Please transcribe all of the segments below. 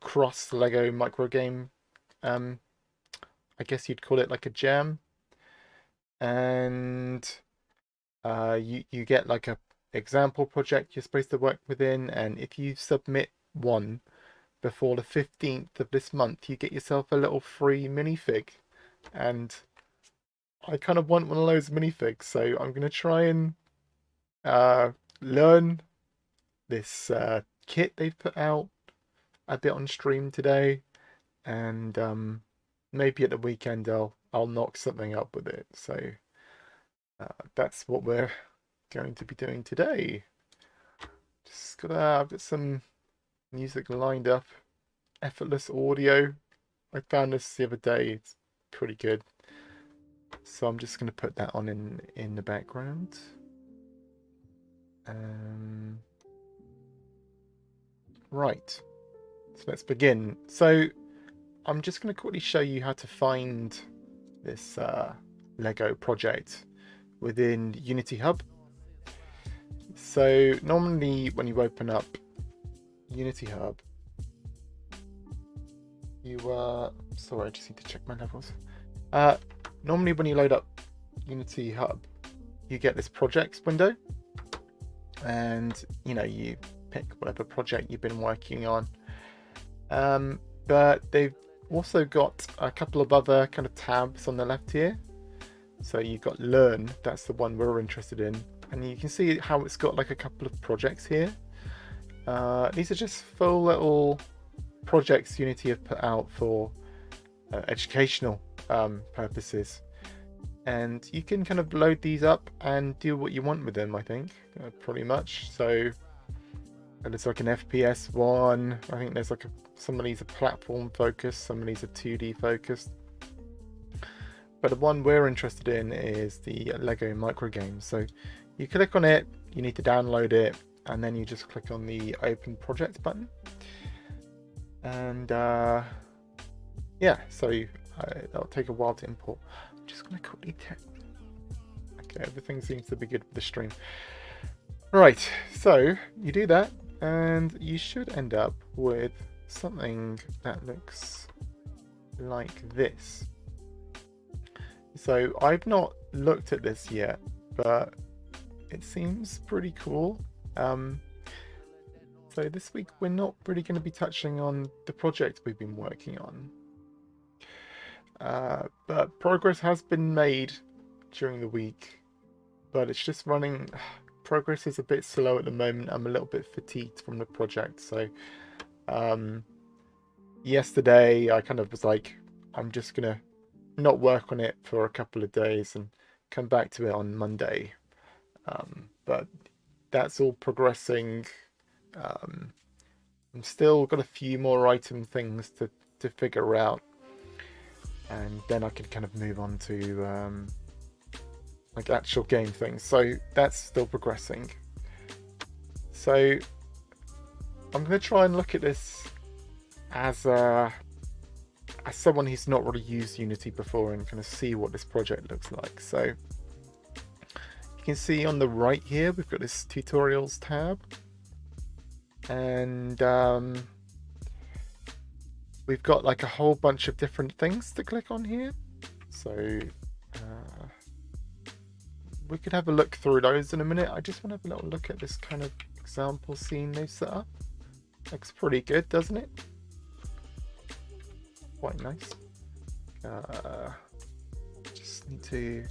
cross Lego micro game. Um, I guess you'd call it like a jam, and you get like a example project you're supposed to work within, and if you submit one before the 15th of this month, you get yourself a little free minifig. And I kind of want one of those minifigs, so I'm gonna try and uh, learn this kit they've put out a bit on stream today, and maybe at the weekend I'll knock something up with it. So that's what we're going to be doing today. Just gotta I've got some music lined up. Effortless audio. I found this the other day. It's pretty good. So I'm just gonna put that on in the background. Um, right. So let's begin. So I'm just going to quickly show you how to find this Lego project within Unity Hub. So normally when you open up Unity Hub, you sorry, I just need to check my levels. Normally when you load up Unity Hub, you get this projects window, and you pick whatever project you've been working on. But they've also got a couple of other kind of tabs on the left here. So you've got Learn, that's the one we're interested in. And you can see how it's got like a couple of projects here. These are just full little projects Unity have put out for educational purposes. And you can kind of load these up and do what you want with them, I think, pretty much. So there's like an FPS one. I think there's like some of these are platform focused, some of these are 2D focused. But the one we're interested in is the Lego micro game. So you click on it, you need to download it, and then you just click on the Open Project button. And yeah, so that'll take a while to import. I'm just going to quickly check. Okay, everything seems to be good with the stream. Right, so you do that, and you should end up with something that looks like this. So I've not looked at this yet, but it seems pretty cool. So this week we're not really going to be touching on the project we've been working on. But progress has been made during the week, but it's just running. Progress is a bit slow at the moment. I'm a little bit fatigued from the project. So yesterday I kind of was like, I'm just going to not work on it for a couple of days and come back to it on Monday. But that's all progressing. I'm still got a few more item things to figure out, and then I can kind of move on to like actual game things. So that's still progressing. So I'm going to try and look at this as someone who's not really used Unity before and kind of see what this project looks like. So you can see on the right here we've got this tutorials tab, and we've got like a whole bunch of different things to click on here. So we could have a look through those in a minute. I just want to have a little look at this kind of example scene they've set up. Looks pretty good, doesn't it? Quite nice. Just need to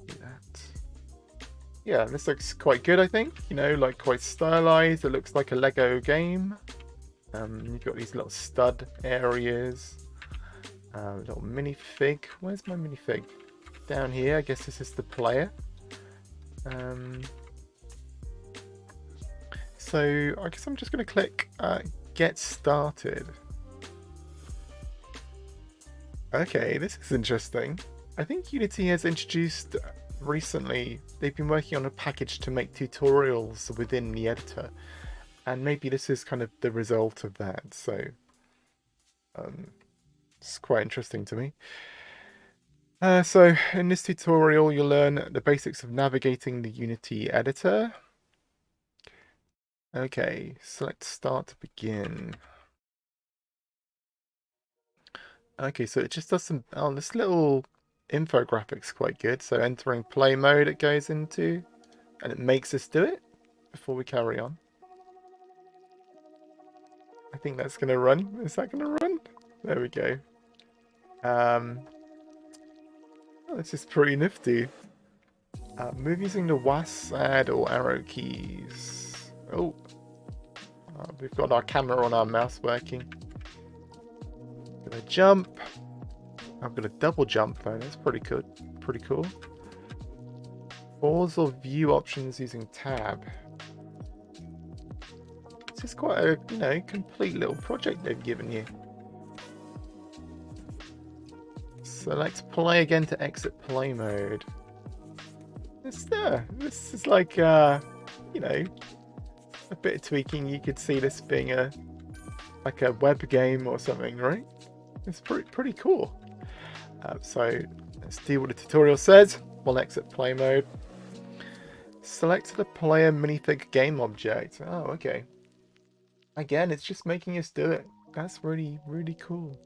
do that. Yeah, this looks quite good, I think. Like quite stylized. It looks like a Lego game. You've got these little stud areas. Little minifig. Where's my minifig? Down here. I guess this is the player. So I guess I'm just going to click Get Started. Okay, this is interesting. I think Unity has introduced recently, they've been working on a package to make tutorials within the editor, and maybe this is kind of the result of that. So it's quite interesting to me. So in this tutorial you'll learn the basics of navigating the Unity editor. Okay, select start to begin. Okay, so it just does some... Oh, this little infographics quite good. So entering play mode it goes into, and it makes us do it before we carry on. I think that's going to run. Is that going to run? There we go. Oh, this is pretty nifty. Move using the WASD or arrow keys. Oh, we've got our camera on our mouse working. Gonna jump. I'm gonna double jump though. That's pretty good. Pretty cool. Pause or view options using tab. This is quite a, you know, complete little project they've given you. Select play again to exit play mode. This is like, you know, a bit of tweaking. You could see this being like a web game or something, right? It's pretty cool. So let's do what the tutorial says. We'll exit play mode. Select the player minifig game object. Oh, okay. Again, it's just making us do it. That's really cool.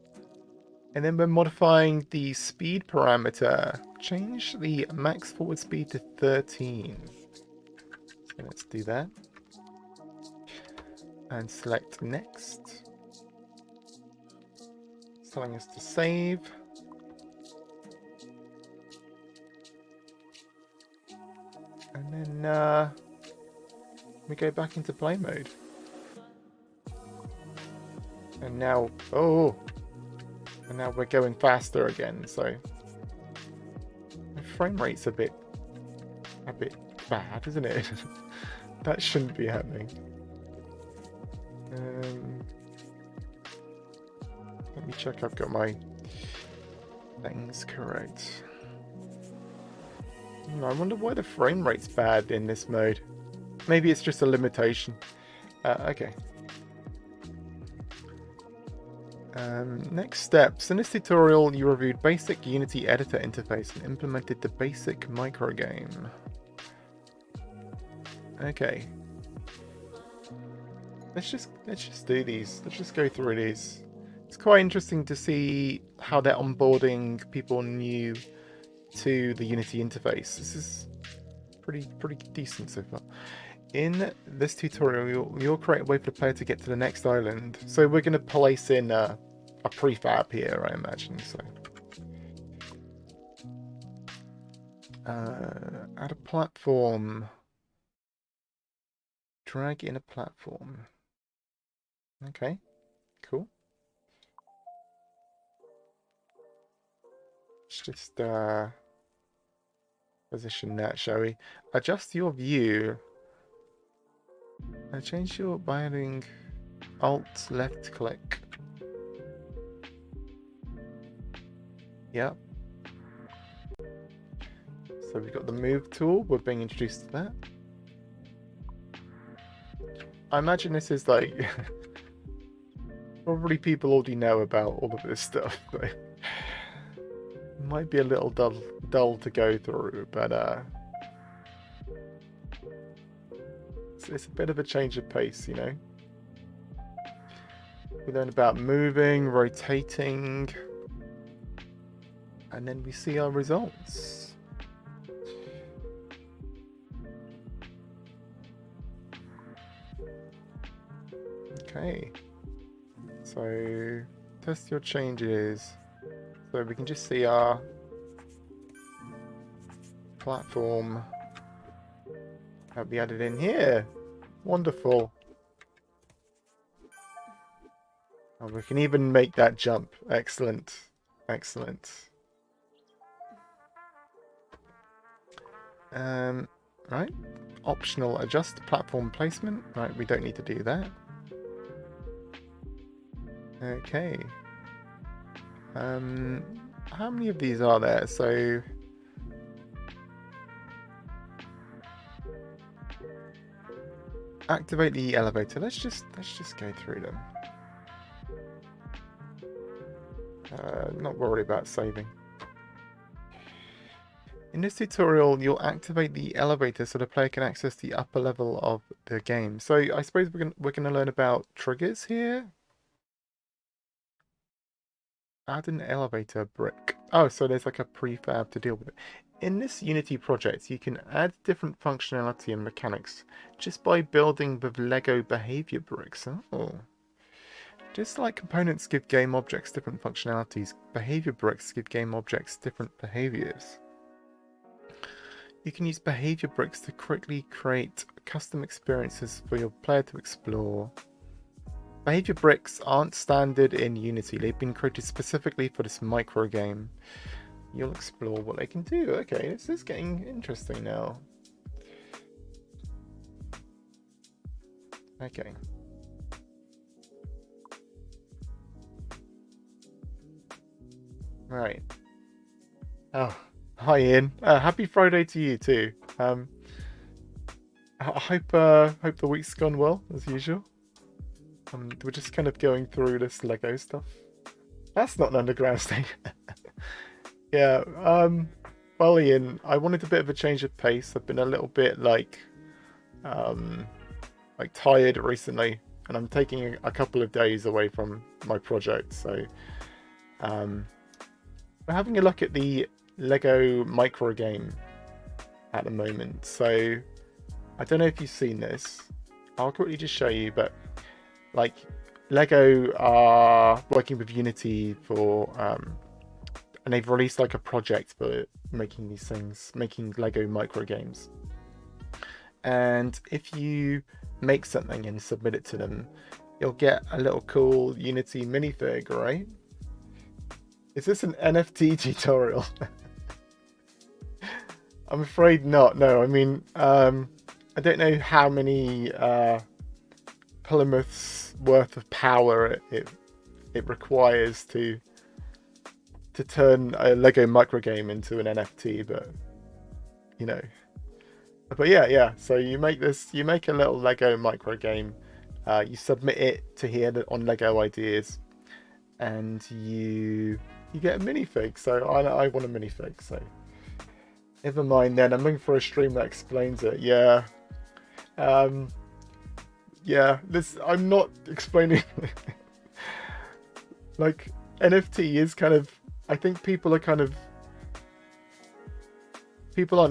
And then we're modifying the speed parameter. Change the max forward speed to 13. So let's do that. And select next. It's telling us to save. And then we go back into play mode. And now, oh, and now we're going faster again. So the frame rate's a bit bad, isn't it? That shouldn't be happening. Let me check I've got my things correct. I wonder why the frame rate's bad in this mode. Maybe it's just a limitation. Okay. Next steps. In this tutorial, you reviewed basic Unity editor interface and implemented the basic microgame. Okay. Let's just do these. Let's just go through these. It's quite interesting to see how they're onboarding people new to the Unity interface. This is pretty decent so far. In this tutorial, you'll create a way for the player to get to the next island. So we're going to place in a prefab here, I imagine. So add a platform. Drag in a platform. Okay, cool. Let's just position that, shall we? Adjust your view. Change your by adding Alt left click. Yep. So we've got the move tool. We're being introduced to that. I imagine this is like probably people already know about all of this stuff. But might be a little dull to go through, but it's a bit of a change of pace, you know. We learn about moving, rotating, and then we see our results. Okay, so test your changes. So we can just see our platform have be added in here. Wonderful. And we can even make that jump. Excellent. Excellent. Right. Optional adjust platform placement. Right, we don't need to do that. Okay. How many of these are there? So activate the elevator. Let's just go through them. Not worried about saving. In this tutorial, you'll activate the elevator so the player can access the upper level of the game. So I suppose we're gonna learn about triggers here. Add an elevator brick. Oh, so there's like a prefab to deal with it. In this Unity project, you can add different functionality and mechanics just by building with Lego behavior bricks. Oh. Just like components give game objects different functionalities, behavior bricks give game objects different behaviors. You can use behavior bricks to quickly create custom experiences for your player to explore. Behavior bricks aren't standard in Unity. They've been created specifically for this micro game. You'll explore what they can do. Okay, this is getting interesting now. Okay. Right. Oh, hi Ian. Happy Friday to you too. I hope the week's gone well as usual. We're just kind of going through this Lego stuff. That's not an underground station. Yeah. Well, Ian, I wanted a bit of a change of pace. I've been a little bit like tired recently, and I'm taking a couple of days away from my project. So, we're having a look at the Lego micro game at the moment. So, I don't know if you've seen this. I'll quickly just show you, but like Lego are working with Unity for and they've released like a project for making these things, making Lego micro games. And if you make something and submit it to them, you'll get a little cool Unity minifig, right? Is this an NFT tutorial? I'm afraid not. No, I mean, I don't know how many Plymouths worth of power it requires to turn a Lego micro game into an NFT, but you know. But yeah. So you make a little Lego micro game. You submit it to here on Lego Ideas, and you get a minifig. So I want a minifig. So never mind then. I'm looking for a stream that explains it. Yeah. Yeah. I'm not explaining. Like NFT is kind of. I think people aren't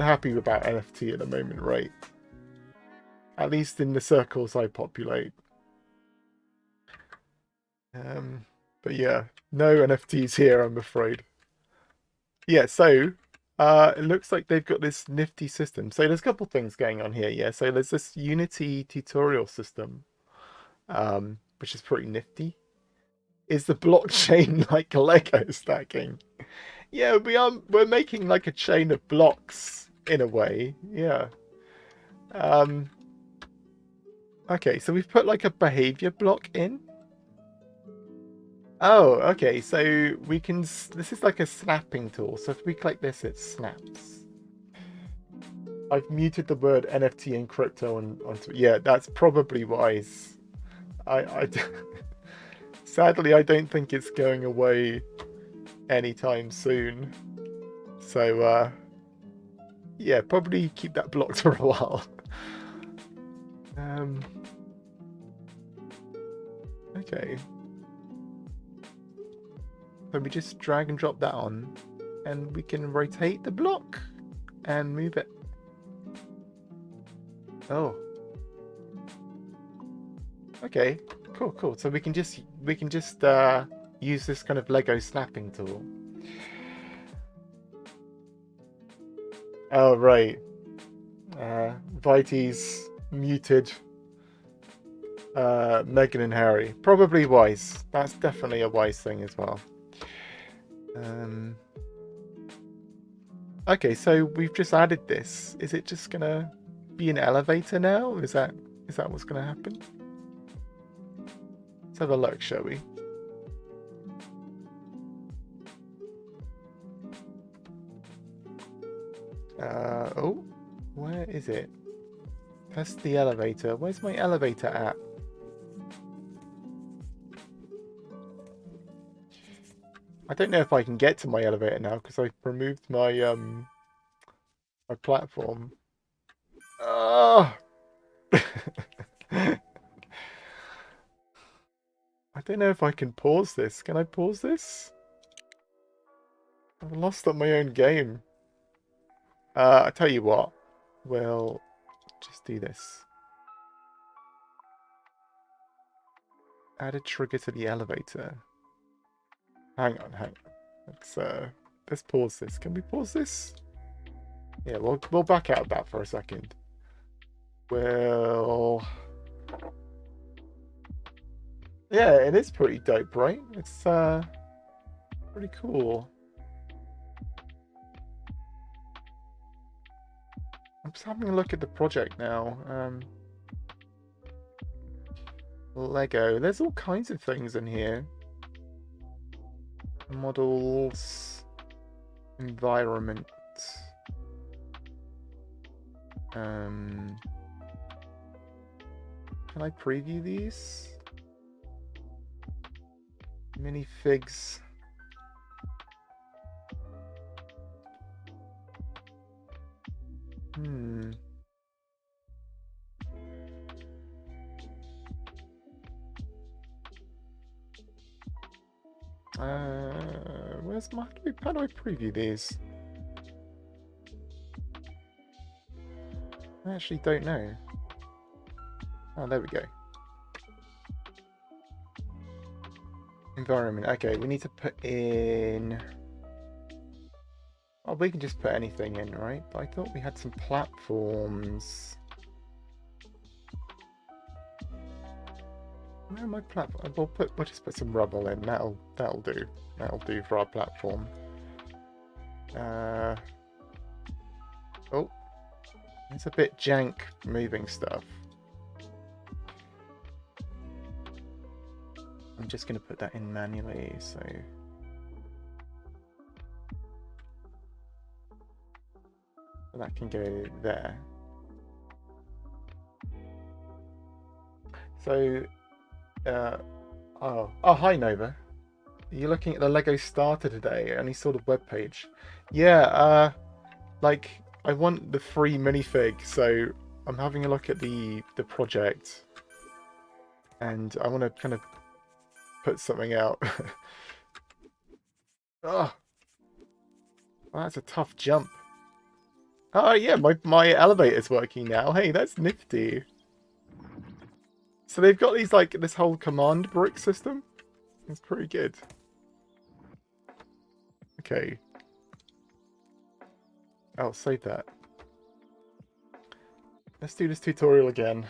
happy about NFT at the moment, right? At least in the circles I populate. But yeah, no NFTs here, I'm afraid. Yeah, so it looks like they've got this nifty system. So there's a couple things going on here, yeah. So there's this Unity tutorial system, which is pretty nifty. Is the blockchain like Lego stacking? Yeah, we're making like a chain of blocks in a way. Yeah. Okay, so we've put like a behavior block in. Oh, okay, so we can this is like a snapping tool. So if we click this, it snaps. I've muted the word NFT and crypto onto yeah, that's probably wise. I sadly I don't think it's going away anytime soon. So yeah, probably keep that blocked for a while. Okay. So we just drag and drop that on, and we can rotate the block and move it. Oh. Okay. Cool. So we can just use this kind of Lego snapping tool. Oh right. Vitey's muted Meghan and Harry. Probably wise. That's definitely a wise thing as well. Okay, so we've just added this. Is it just gonna be an elevator now? Is that what's gonna happen? Let's have a look, shall we? Oh, where is it? Test the elevator. Where's my elevator at? I don't know if I can get to my elevator now because I've removed my my platform. I don't know if I can pause this. Can I pause this? I've lost at my own game. I tell you what, we'll just do this. Add a trigger to the elevator. Hang on. Let's pause this. Can we pause this? Yeah, we'll back out of that for a second. Well, yeah, it is pretty dope, right? It's pretty cool. I'm just having a look at the project now. Lego. There's all kinds of things in here. Models. Environment. Can I preview these? Minifigs. Where's my... How do I preview these? I actually don't know. Oh, there we go. Environment. Okay, we need to put in... Oh, we can just put anything in, right? But I thought we had some platforms. Where are my platform? We'll just put some rubble in. That'll do. That'll do for our platform. Oh, it's a bit jank moving stuff. I'm just going to put that in manually, so... that can go there. So, oh, hi Nova. You're looking at the Lego Starter today, any sort of web page? Yeah, like I want the free minifig, so I'm having a look at the project, and I want to kind of put something out. Oh, well, that's a tough jump. Oh yeah, my elevator's working now. Hey, that's nifty. So they've got these like this whole command brick system. It's pretty good. Okay. I'll save that. Let's do this tutorial again.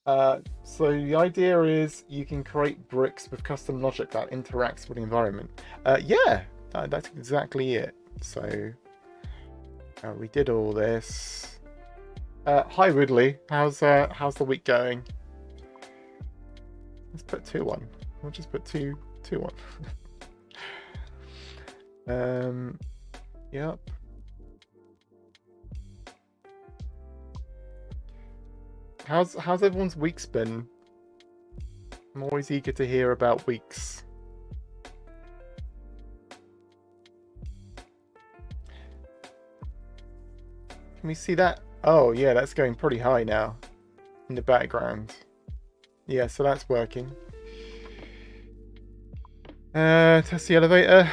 So the idea is you can create bricks with custom logic that interacts with the environment. Yeah, that's exactly it. So we did all this. Hi Woodley, how's the week going? Let's put 2 on. We'll just put 2 on. Yep. How's everyone's weeks been? I'm always eager to hear about weeks. Can we see that? Oh yeah, that's going pretty high now in the background. Yeah, so that's working. Test the elevator.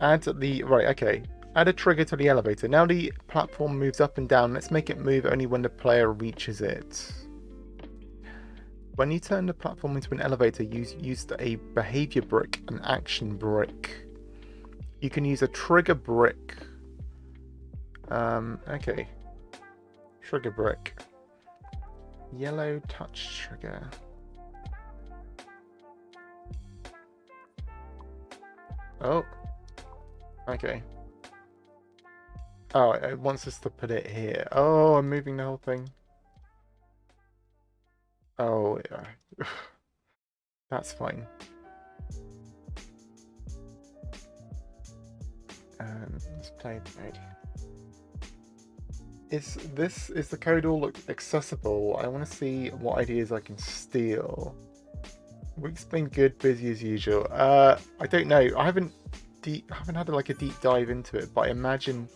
Add the... Right, okay. Add a trigger to the elevator. Now the platform moves up and down. Let's make it move only when the player reaches it. When you turn the platform into an elevator, use a behavior brick, an action brick. You can use a trigger brick. Okay. Trigger brick. Yellow touch trigger. Oh. Okay. Oh, it wants us to put it here. Oh, I'm moving the whole thing. Oh, yeah. That's fine. Let's play the code. Is the code all accessible? I want to see what ideas I can steal. Week's been good, busy as usual. I don't know. I haven't had like a deep dive into it, but I imagine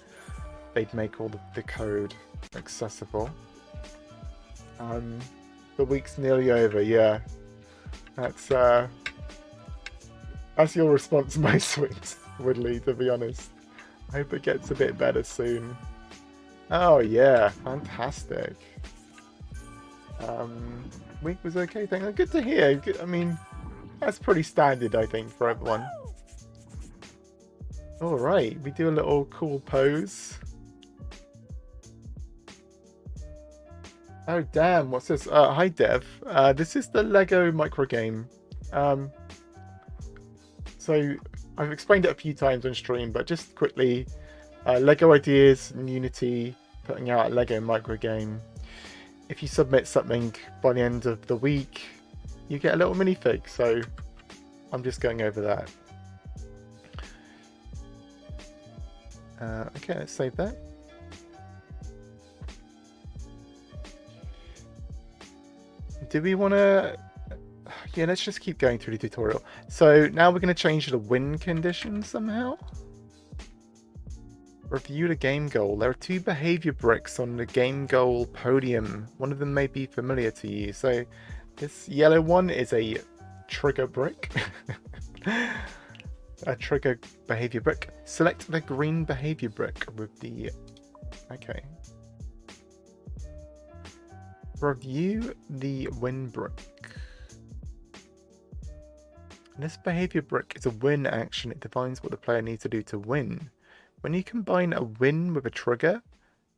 they'd make all the code accessible. The week's nearly over. Yeah, that's your response, my sweet. Woodley, to be honest. I hope it gets a bit better soon. Oh yeah, fantastic. Week was okay, thank you. Good to hear. I mean, that's pretty standard, I think, for everyone. Alright, we do a little cool pose. Oh damn, what's this? Hi Dev. This is the Lego micro game. So I've explained it a few times on stream, but just quickly, Lego Ideas and Unity putting out a Lego micro game. If you submit something by the end of the week, you get a little minifig. So I'm just going over that. Okay, let's save that. Do we want to... Yeah, let's just keep going through the tutorial. So now we're going to change the win condition somehow. Review the game goal. There are 2 behavior bricks on the game goal podium. One of them may be familiar to you. So this yellow one is a trigger brick. A trigger behavior brick. Select the green behavior brick with the... Okay. Review the win brick. This behavior brick is a win action. It defines what the player needs to do to win. When you combine a win with a trigger,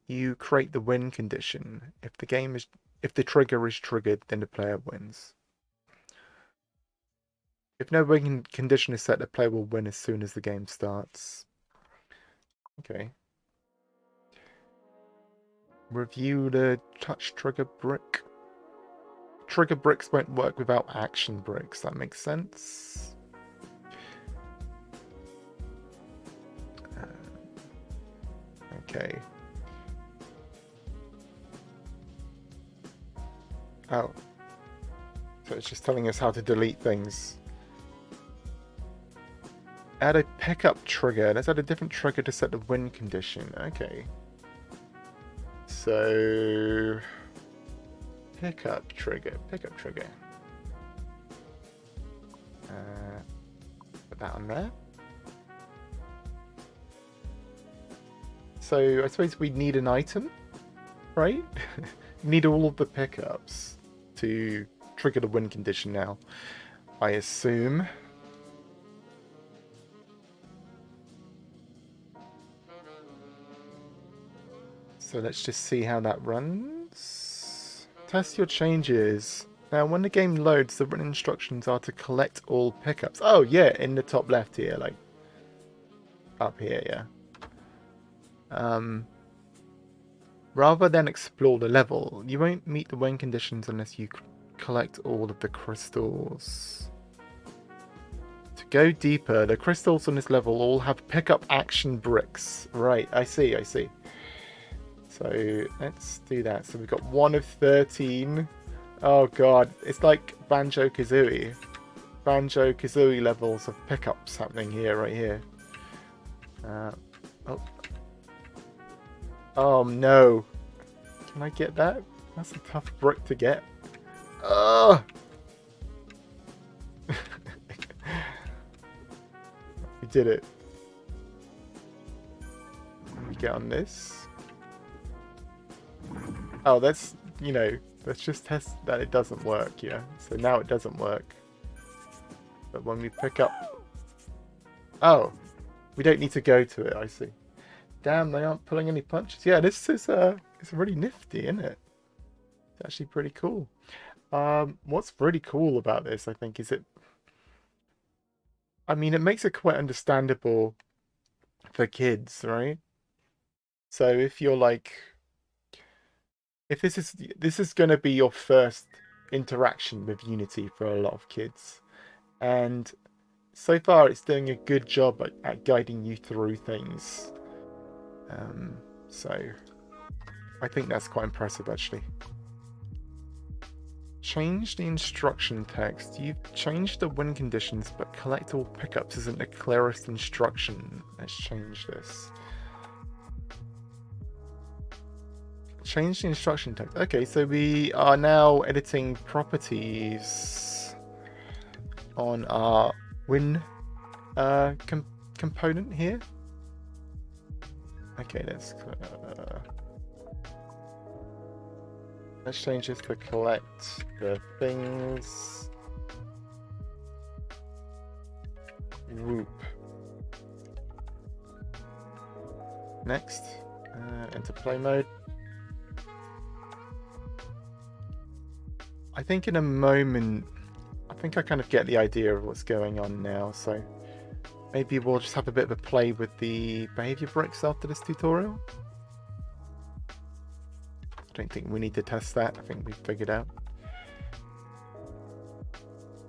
you create the win condition. If the trigger is triggered, then the player wins. If no win condition is set, the player will win as soon as the game starts. Okay. Review the touch trigger brick. Trigger bricks won't work without action bricks. That makes sense. Okay. Oh. So it's just telling us how to delete things. Add a pickup trigger. Let's add a different trigger to set the win condition. Okay. So... Pickup trigger. Put that on there. So I suppose we need an item, right? Need all of the pickups to trigger the win condition now, I assume. So let's just see how that runs. Test your changes. Now, when the game loads, the written instructions are to collect all pickups. Oh, yeah, in the top left here, like up here, yeah. Rather than explore the level, you won't meet the win conditions unless you collect all of the crystals. To go deeper, the crystals on this level all have pickup action bricks. Right, I see. So let's do that. So we've got 1 of 13. Oh god, it's like Banjo-Kazooie. Banjo-Kazooie levels of pickups happening here, right here. Oh no. Can I get that? That's a tough brick to get. Ugh! We did it. Let me get on this. Oh, that's, you know, let's just test that it doesn't work, yeah. So now it doesn't work. But when we pick up... Oh, we don't need to go to it, I see. Damn, they aren't pulling any punches. Yeah, this is it's really nifty, isn't it? It's actually pretty cool. What's really cool about this, I think, is it... I mean, it makes it quite understandable for kids, right? So if you're like... If this is going to be your first interaction with Unity for a lot of kids, and so far it's doing a good job at guiding you through things. So I think that's quite impressive, actually. Change the instruction text. You've changed the win conditions, but collect all pickups isn't the clearest instruction. Let's change this. Change the instruction text. Okay, so we are now editing properties on our win component here. Okay, let's change this to collect the things. Whoop. Next, enter play mode. I think in a moment, I think I kind of get the idea of what's going on now, so maybe we'll just have a bit of a play with the behavior bricks after this tutorial. I don't think we need to test that. I think we've figured out.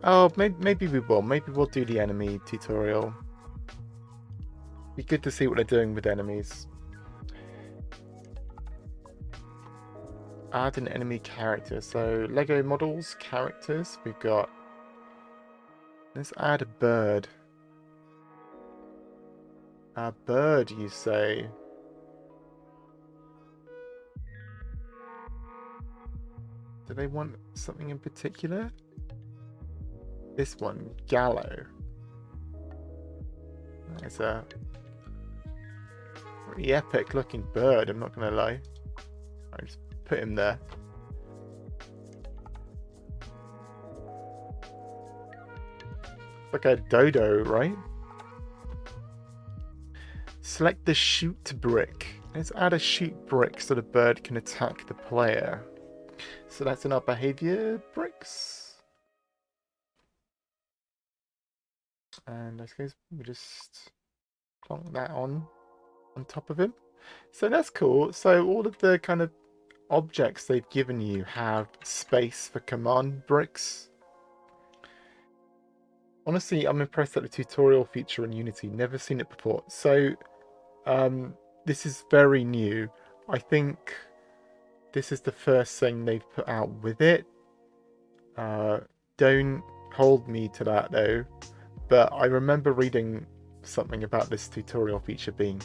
Oh, maybe we will. Maybe we'll do the enemy tutorial. Be good to see what they're doing with enemies. Add an enemy character. So Lego models, characters. We've got. Let's add a bird. A bird, you say? Do they want something in particular? This one, Gallo. It's a pretty epic looking bird, I'm not gonna lie. I'll just put him there. Like a dodo, right? Select the shoot brick. Let's add a shoot brick so the bird can attack the player. So that's in our behavior bricks. And I suppose we just plonk that on top of him. So that's cool. So all of the kind of objects they've given you have space for command bricks. Honestly, I'm impressed at the tutorial feature in Unity. Never seen it before. So this is very new. I think this is the first thing they've put out with it. Don't hold me to that though. But I remember reading something about this tutorial feature being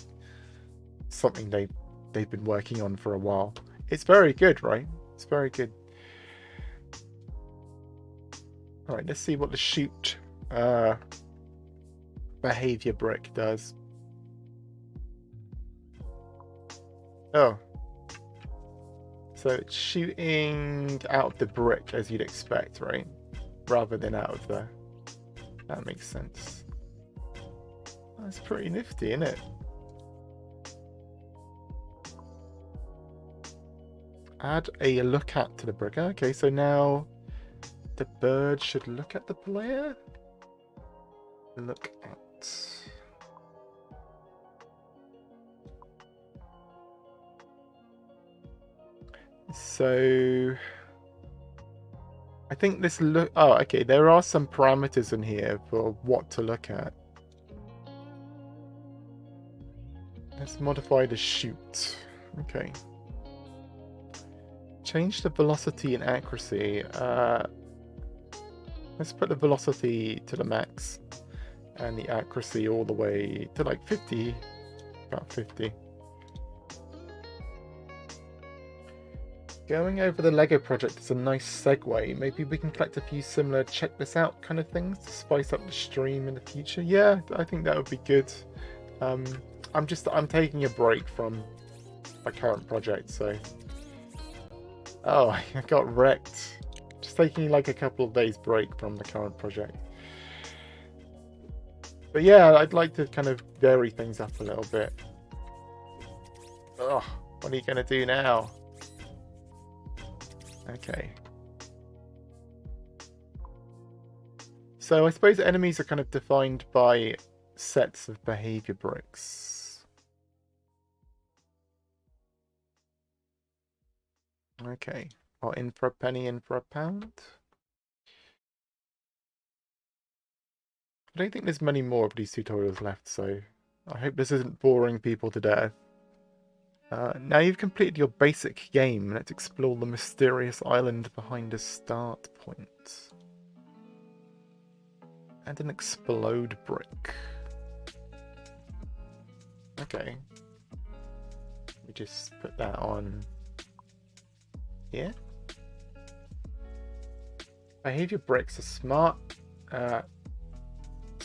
something they've been working on for a while. It's very good, right? It's very good. All right, let's see what the shoot behavior brick does. Oh. So it's shooting out of the brick as you'd expect, right? Rather than out of the... That makes sense. That's pretty nifty, isn't it? Add a look at to the brick. Okay, so now the bird should look at the player. Look at. So I think this look. Oh, okay. There are some parameters in here for what to look at. Let's modify the shoot. Okay. Change the velocity and accuracy. Let's put the velocity to the max and the accuracy all the way to like 50. About 50. Going over the Lego project is a nice segue. Maybe we can collect a few similar check this out kind of things to spice up the stream in the future. Yeah, I think that would be good. I'm taking a break from my current project, so. Oh, I got wrecked. Just taking like a couple of days break from the current project. But yeah, I'd like to kind of vary things up a little bit. Oh, what are you going to do now? Okay. So I suppose enemies are kind of defined by sets of behavior bricks. Okay. Or in for a penny, in for a pound. I don't think there's many more of these tutorials left, so I hope this isn't boring people to death. Now you've completed your basic game, let's explore the mysterious island behind a start point. And an explode brick. Okay. We just put that on here. Behavior bricks are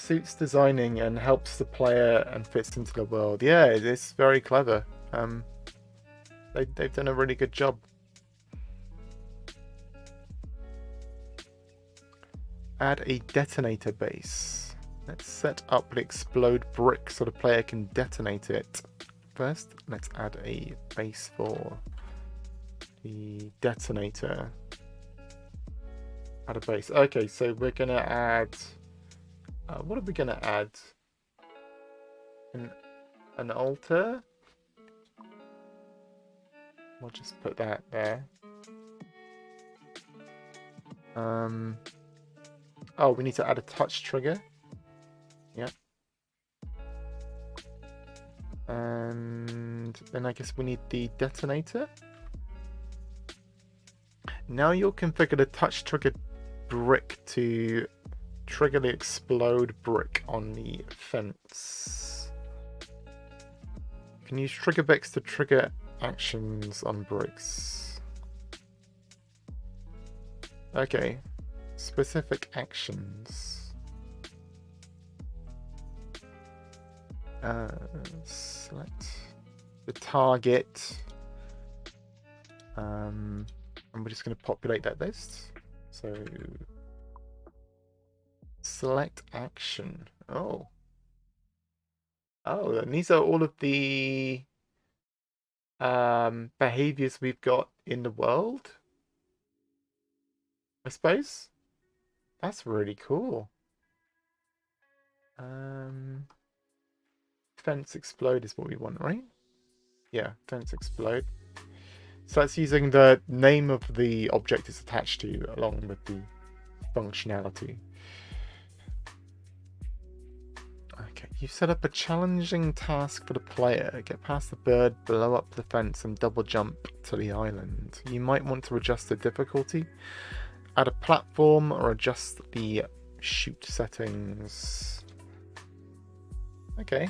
suits designing and helps the player and fits into the world. Yeah, it's very clever. They've done a really good job. Add a detonator base. Let's set up the explode brick so the player can detonate it. First, let's add a base for the detonator. Add a base. Okay, so we're gonna add. What are we gonna add? An altar. We'll just put that there. Oh, we need to add a touch trigger. Yep. And then I guess we need the detonator. Now you'll configure the touch trigger brick to trigger the explode brick on the fence. You can use trigger bricks to trigger actions on bricks. Okay. Specific actions. Select the target. And we're just going to populate that list. So select action. Oh, and these are all of the behaviors we've got in the world, I suppose. That's really cool. Fence explode is what we want, right? Yeah, fence explode. So that's using the name of the object it's attached to along with the functionality. Okay, you set up a challenging task for the player. Get past the bird, blow up the fence, and double jump to the island. You might want to adjust the difficulty, add a platform, or adjust the shoot settings. Okay.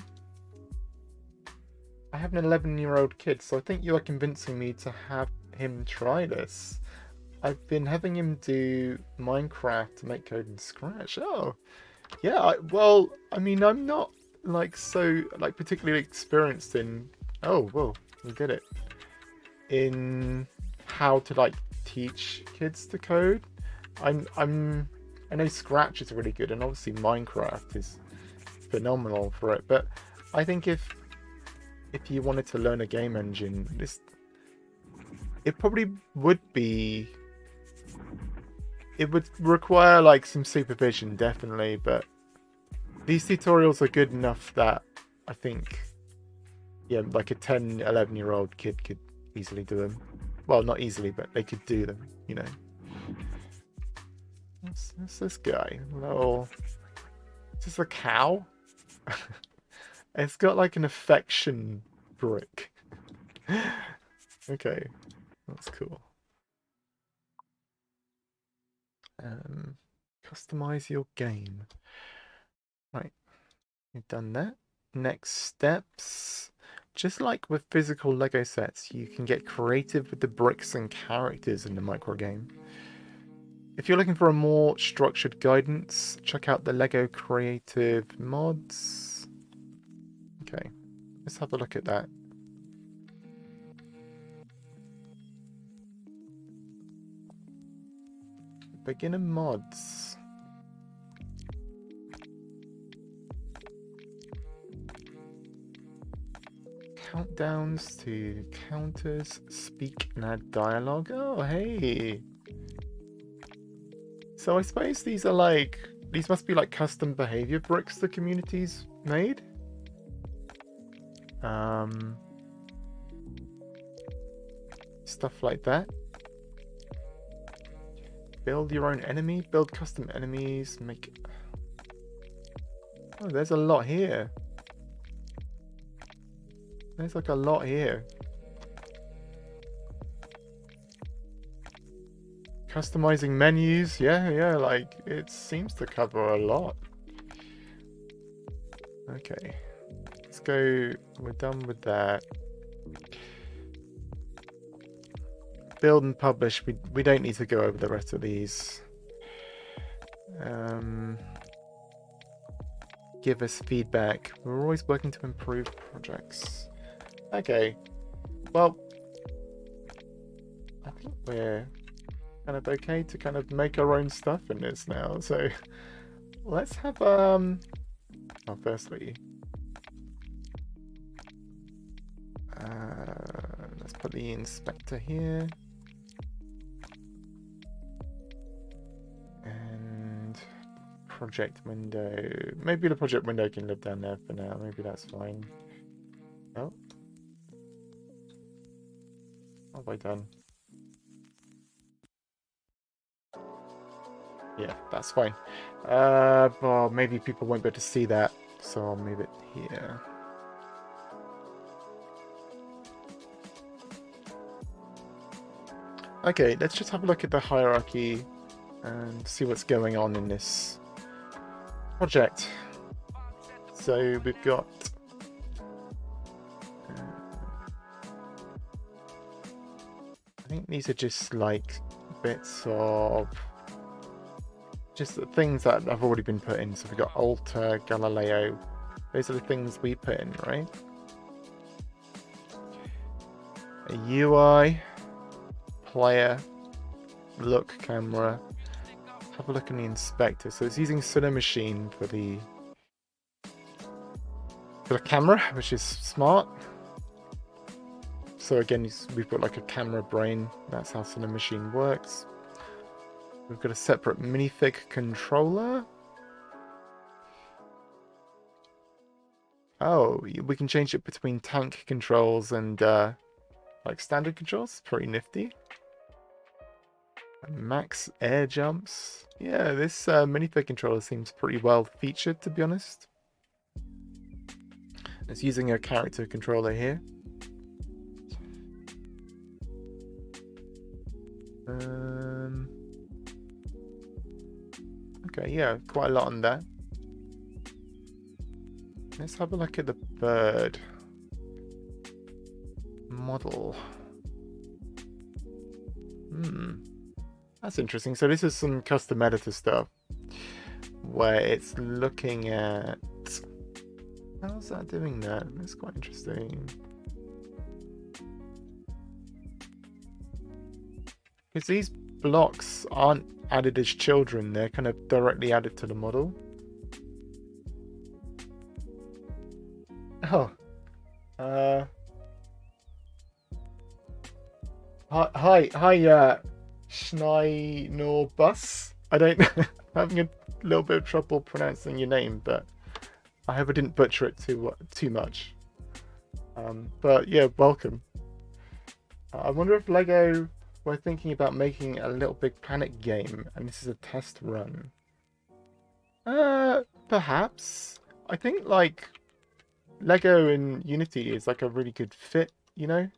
I have an 11-year-old kid, so I think you are convincing me to have him try this. I've been having him do Minecraft to make code in Scratch. Oh, yeah. Well, I mean, I'm not particularly experienced in. Oh, whoa, we did it. In how to teach kids to code. I know Scratch is really good, and obviously Minecraft is phenomenal for it. But I think if you wanted to learn a game engine, it probably would be. It would require some supervision, definitely, but these tutorials are good enough that I think, yeah, like a 10, 11-year-old kid could easily do them. Well, not easily, but they could do them, you know. What's this guy? Little... Is this a cow? It's got an affection brick. Okay, that's cool. Customize your game. Right, you've done that. Next steps. Just like with physical Lego sets, you can get creative with the bricks and characters in the micro game. If you're looking for a more structured guidance, check out the Lego Creative mods. Okay, let's have a look at that. Beginner mods. Countdowns to counters, speak and add dialogue. Oh, hey. So I suppose these are these must be custom behavior bricks the community's made. Stuff like that. Build your own enemy, build custom enemies, make... Oh, there's a lot here. There's a lot here. Customizing menus, yeah, it seems to cover a lot. Okay, let's go, we're done with that. Build and publish, we don't need to go over the rest of these. give us feedback. We're always working to improve projects. Okay, well, I think we're kind of okay to kind of make our own stuff in this now. So let's have well, firstly, let's put the inspector here. And project window. Maybe the project window can live down there for now. Maybe that's fine. Oh. What have I done? Yeah, that's fine. Well, maybe people won't be able to see that, so I'll move it here. Okay, let's just have a look at the hierarchy and see what's going on in this project. So we've got I think these are just like bits of just the things that have already been put in. So we've got Alter, Galileo. Those are the things we put in, right? A UI, player, look, camera. Have a look in the inspector. So it's using Cinemachine for the camera, which is smart. So again, we've got like a camera brain. That's how Cinemachine works. We've got a separate minifig controller. Oh, we can change it between tank controls and like standard controls. Pretty nifty. Max air jumps. Yeah, this minifig controller seems pretty well featured, to be honest. It's using a character controller here. Okay, yeah, quite a lot on that. Let's have a look at the bird model. That's interesting. So this is some custom editor stuff where it's looking at... How's that doing that? That's quite interesting. Because these blocks aren't added as children, they're kind of directly added to the model. Oh. Hi, Schneinorbus. I'm having a little bit of trouble pronouncing your name, but I hope I didn't butcher it too much. But yeah, welcome. I wonder if LEGO were thinking about making a Little Big Planet game, and this is a test run. Perhaps. I think like LEGO and Unity is like a really good fit, you know?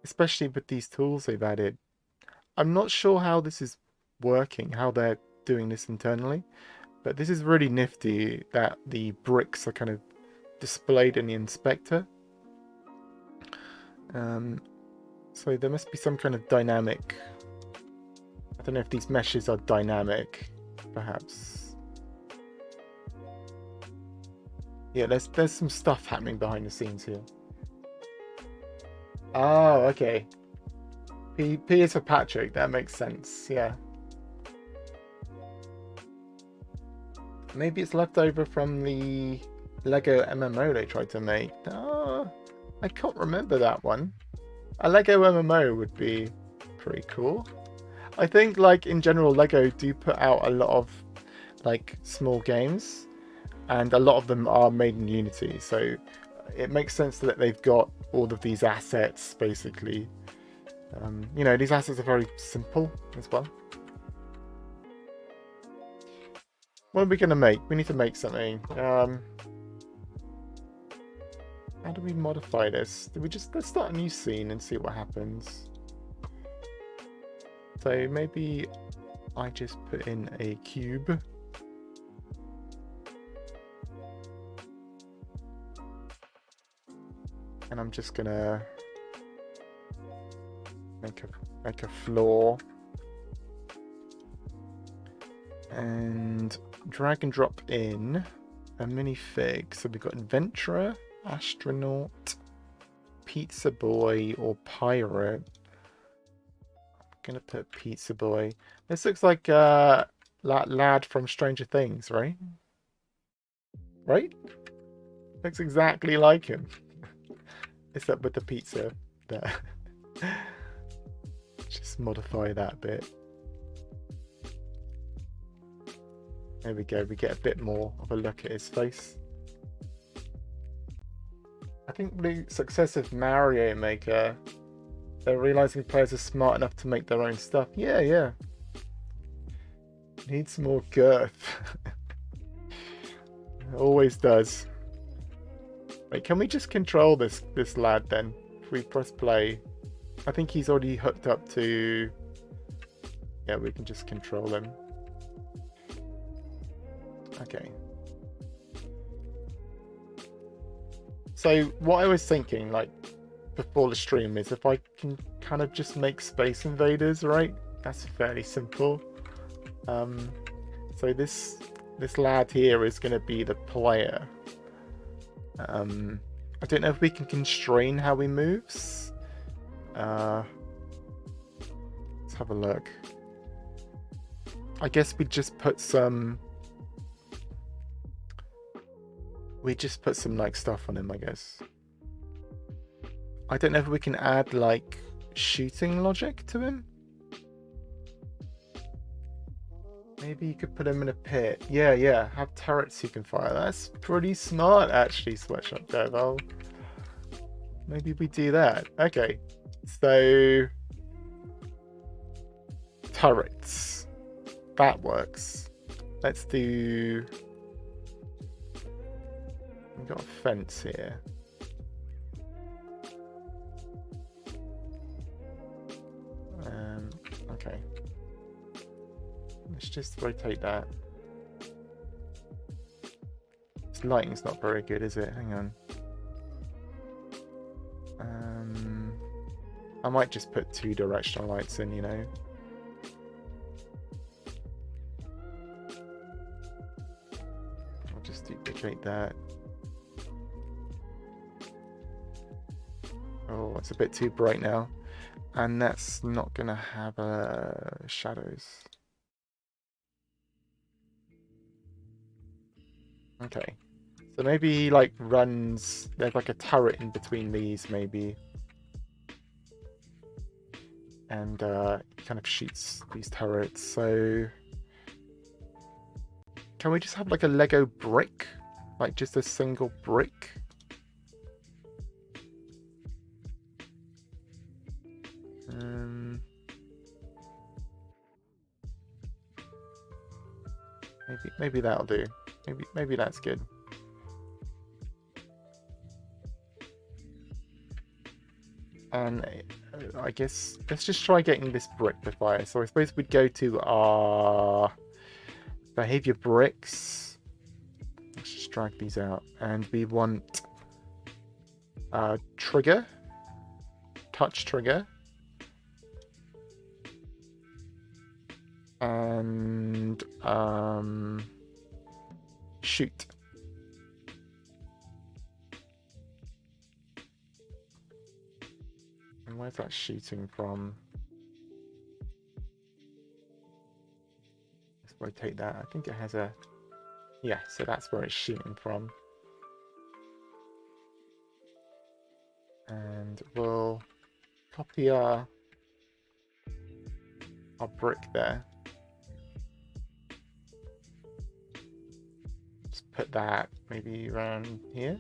Especially with these tools they've added. I'm not sure how this is working, how they're doing this internally, but this is really nifty that the bricks are kind of displayed in the inspector. So there must be some kind of dynamic... I don't know if these meshes are dynamic, perhaps. Yeah, there's some stuff happening behind the scenes here. Oh, okay. P is for Patrick, that makes sense, yeah. Maybe it's left over from the LEGO MMO they tried to make. Oh, I can't remember that one. A LEGO MMO would be pretty cool. I think, like, in general, LEGO do put out a lot of, like, small games. And a lot of them are made in Unity. So it makes sense that they've got all of these assets, basically. You know, these assets are very simple as well. What are we going to make? We need to make something. How do we modify this? Let's start a new scene and see what happens. So maybe I just put in a cube. And I'm just gonna make a floor and drag and drop in a minifig. So we've got adventurer, astronaut, pizza boy, or pirate. I'm gonna put pizza boy. This looks like that lad from Stranger Things, right? Right? Looks exactly like him. Except with the pizza there. Just modify that bit. There we go. We get a bit more of a look at his face. I think the success of Mario Maker, they're realizing players are smart enough to make their own stuff. Yeah. Needs more girth. Always does. Wait, can we just control this lad then? If we press play. I think he's already hooked up to... Yeah, we can just control him. Okay. So what I was thinking, like, before the stream is if I can kind of just make Space Invaders, right? That's fairly simple. So this lad here is going to be the player. I don't know if we can constrain how he moves. Let's have a look. I guess we just put some... like stuff on him, I guess. I don't know if we can add like shooting logic to him. Maybe you could put him in a pit. Yeah. Have turrets you can fire. That's pretty smart, actually, Sweatshop Dev. Maybe we do that. Okay. So turrets. That works. Let's do... We've got a fence here. Okay. Let's just rotate that. This lighting's not very good, is it? Hang on. I might just put 2 directional lights in, you know. I'll just duplicate that. Oh, it's a bit too bright now. And that's not going to have shadows. Okay. So maybe he like runs... There's like a turret in between these, maybe. And he kind of shoots these turrets. So... Can we just have like a Lego brick? Like just a single brick? Maybe that'll do. Maybe that's good. And I guess let's just try getting this brick to fire. So I suppose we'd go to our behavior bricks. Let's just drag these out, and we want trigger, touch trigger. And shoot. And where's that shooting from? Let's rotate that. I think it has a... Yeah, so that's where it's shooting from. And we'll copy our brick there. Put that maybe around here.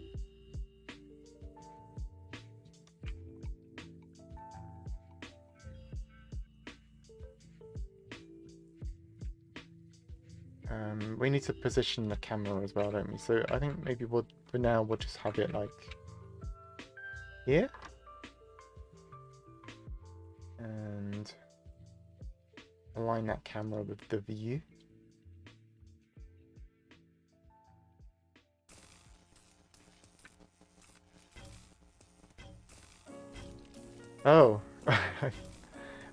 We need to position the camera as well, don't we? So I think maybe for now we'll just have it like here. And align that camera with the view. Oh.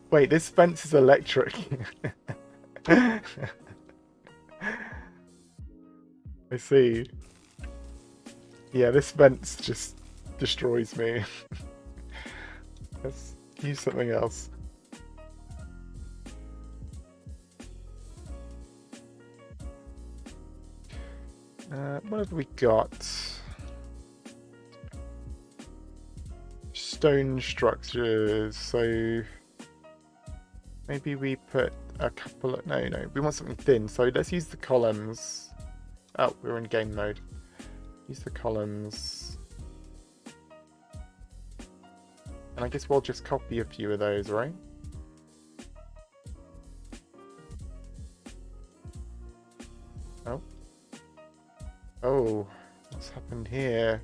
Wait, this fence is electric. I see. Yeah, this fence just destroys me. Let's use something else. What have we got? Stone structures. So maybe we put a couple of... No, we want something thin. So let's use the columns. Oh, we're in game mode. Use the columns. And I guess we'll just copy a few of those, right? Oh. Oh, what's happened here?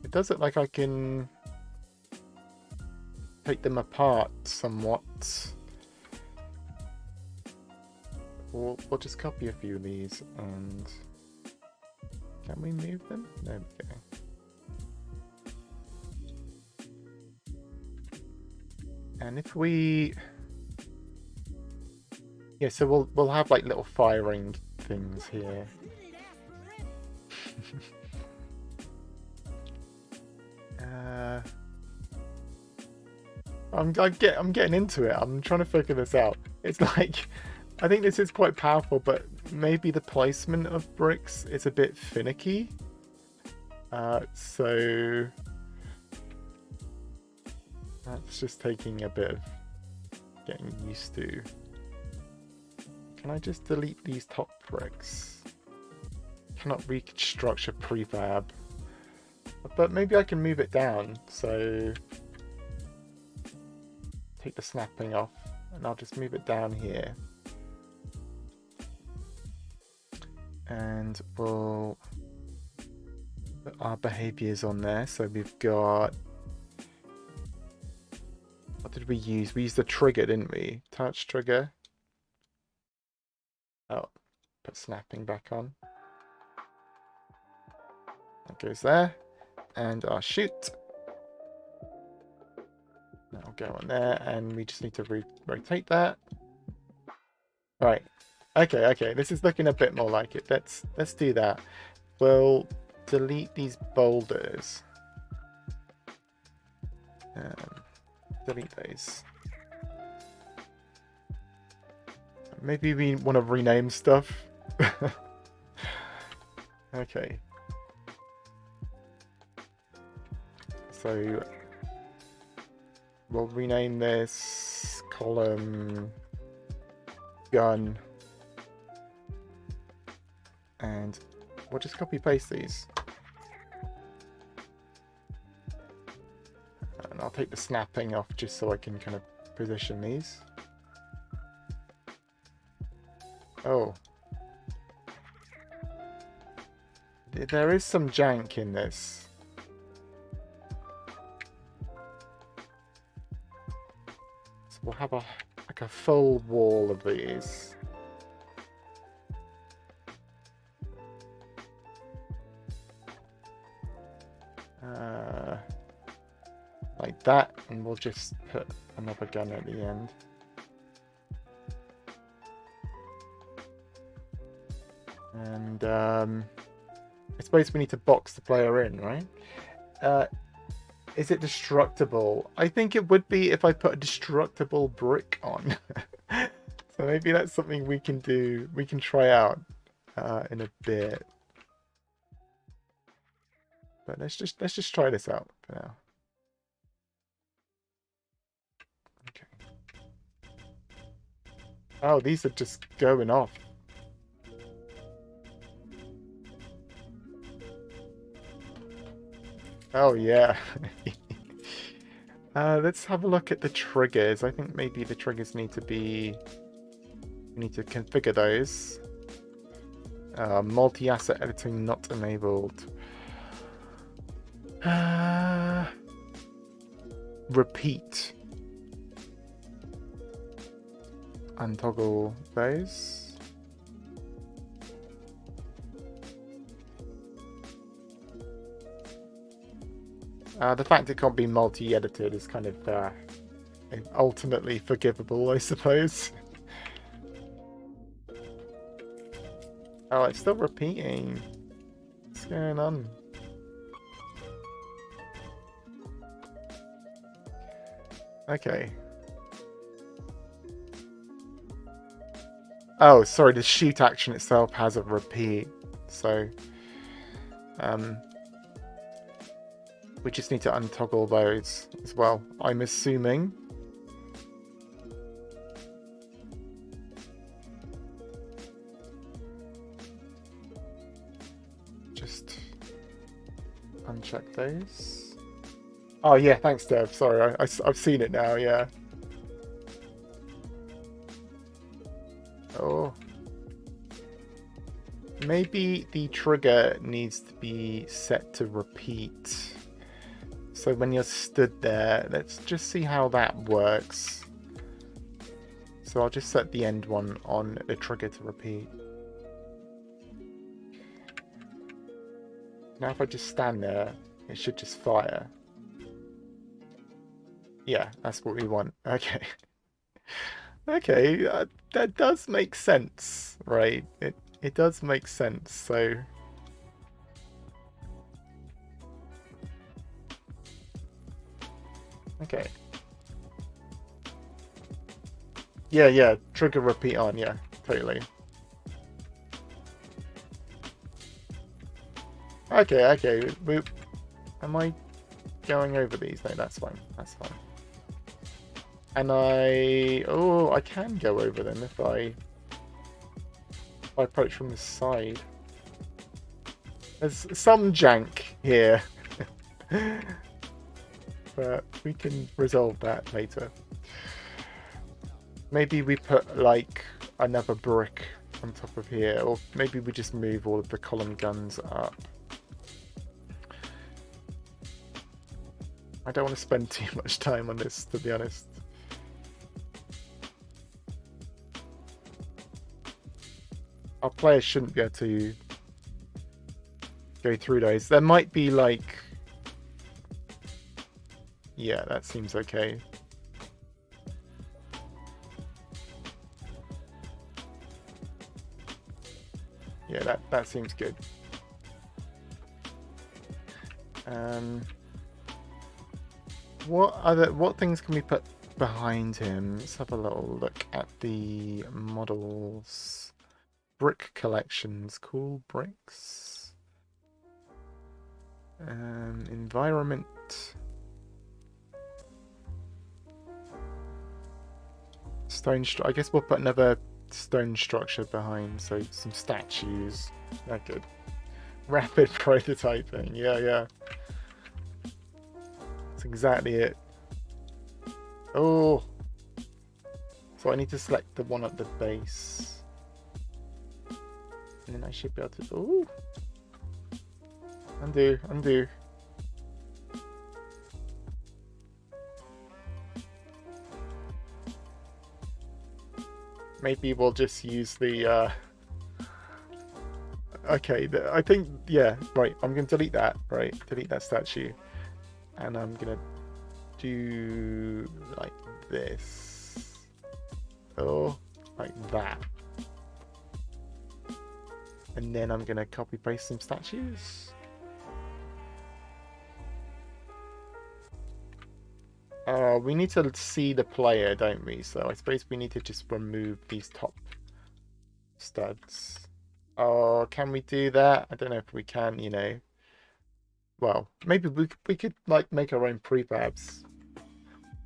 It does look like I can take them apart somewhat. We'll just copy a few of these and... Can we move them? There we go. And if we... Yeah, so we'll have like little firing things here. I'm getting into it. I'm trying to figure this out. It's like, I think this is quite powerful, but maybe the placement of bricks is a bit finicky. So that's just taking a bit of getting used to. Can I just delete these top bricks? Cannot reconstruct a prefab. But maybe I can move it down, so take the snapping off and I'll just move it down here. And we'll put our behaviors on there. So we've got, what did we use? We used the trigger, didn't we? Touch trigger. Oh, put snapping back on. That goes there. And our shoot. That'll go on there, and we just need to rotate that. Right. Okay. This is looking a bit more like it. Let's do that. We'll delete these boulders. Delete those. Maybe we want to rename stuff. Okay. So we'll rename this column gun, and we'll just copy paste these. And I'll take the snapping off just so I can kind of position these. Oh. There is some jank in this. We'll have like a full wall of these. Like that, and we'll just put another gun at the end. And I suppose we need to box the player in, right? Is it destructible? I think it would be if I put a destructible brick on. So maybe that's something we can do. We can try out in a bit. But let's just try this out for now. Okay. Oh, these are just going off. Oh yeah. Let's have a look at the triggers. I think maybe the triggers need to be... We need to configure those. Multi-asset editing not enabled. Repeat. Untoggle those. The fact it can't be multi-edited is kind of ultimately forgivable, I suppose. Oh, it's still repeating. What's going on? Okay. Oh, sorry, the shoot action itself has a repeat. So, we just need to untoggle those as well, I'm assuming. Just uncheck those. Oh yeah, thanks Dev, sorry, I've seen it now, yeah. Oh. Maybe the trigger needs to be set to repeat. So when you're stood there, let's just see how that works. So I'll just set the end one on the trigger to repeat. Now if I just stand there, it should just fire. Yeah, that's what we want. Okay. Okay, that does make sense, right? It does make sense, so... Okay. Yeah, trigger repeat on, yeah, totally. Okay, am I going over these? No, that's fine, that's fine. And I can go over them if I approach from the side. There's some jank here. But we can resolve that later. Maybe we put like another brick on top of here, or maybe we just move all of the column guns up. I don't want to spend too much time on this, to be honest. Our players shouldn't be able to go through those. There might be like... Yeah, that seems okay. Yeah, that seems good. What things can we put behind him? Let's have a little look at the models. Brick collections, cool bricks. Environment. Stone. I guess we'll put another stone structure behind, so some statues. That good. Rapid prototyping. Yeah. That's exactly it. Oh. So I need to select the one at the base. And then I should be able to... Ooh. Undo. Maybe we'll just use the... Okay, I think... Yeah, right. I'm going to delete that, right? Delete that statue. And I'm going to do like this. Oh, like that. And then I'm going to copy paste some statues. We need to see the player, don't we? So I suppose we need to just remove these top studs. Oh, can we do that? I don't know if we can, you know. Well, maybe we could like make our own prefabs.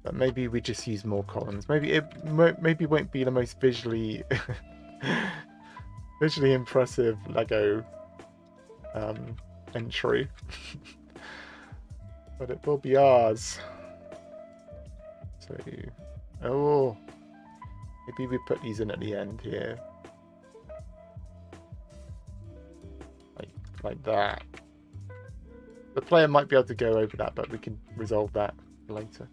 But maybe we just use more columns. Maybe it won't be the most visually impressive Lego entry. But it will be ours. So, oh, maybe we put these in at the end here. Like that. The player might be able to go over that, but we can resolve that later.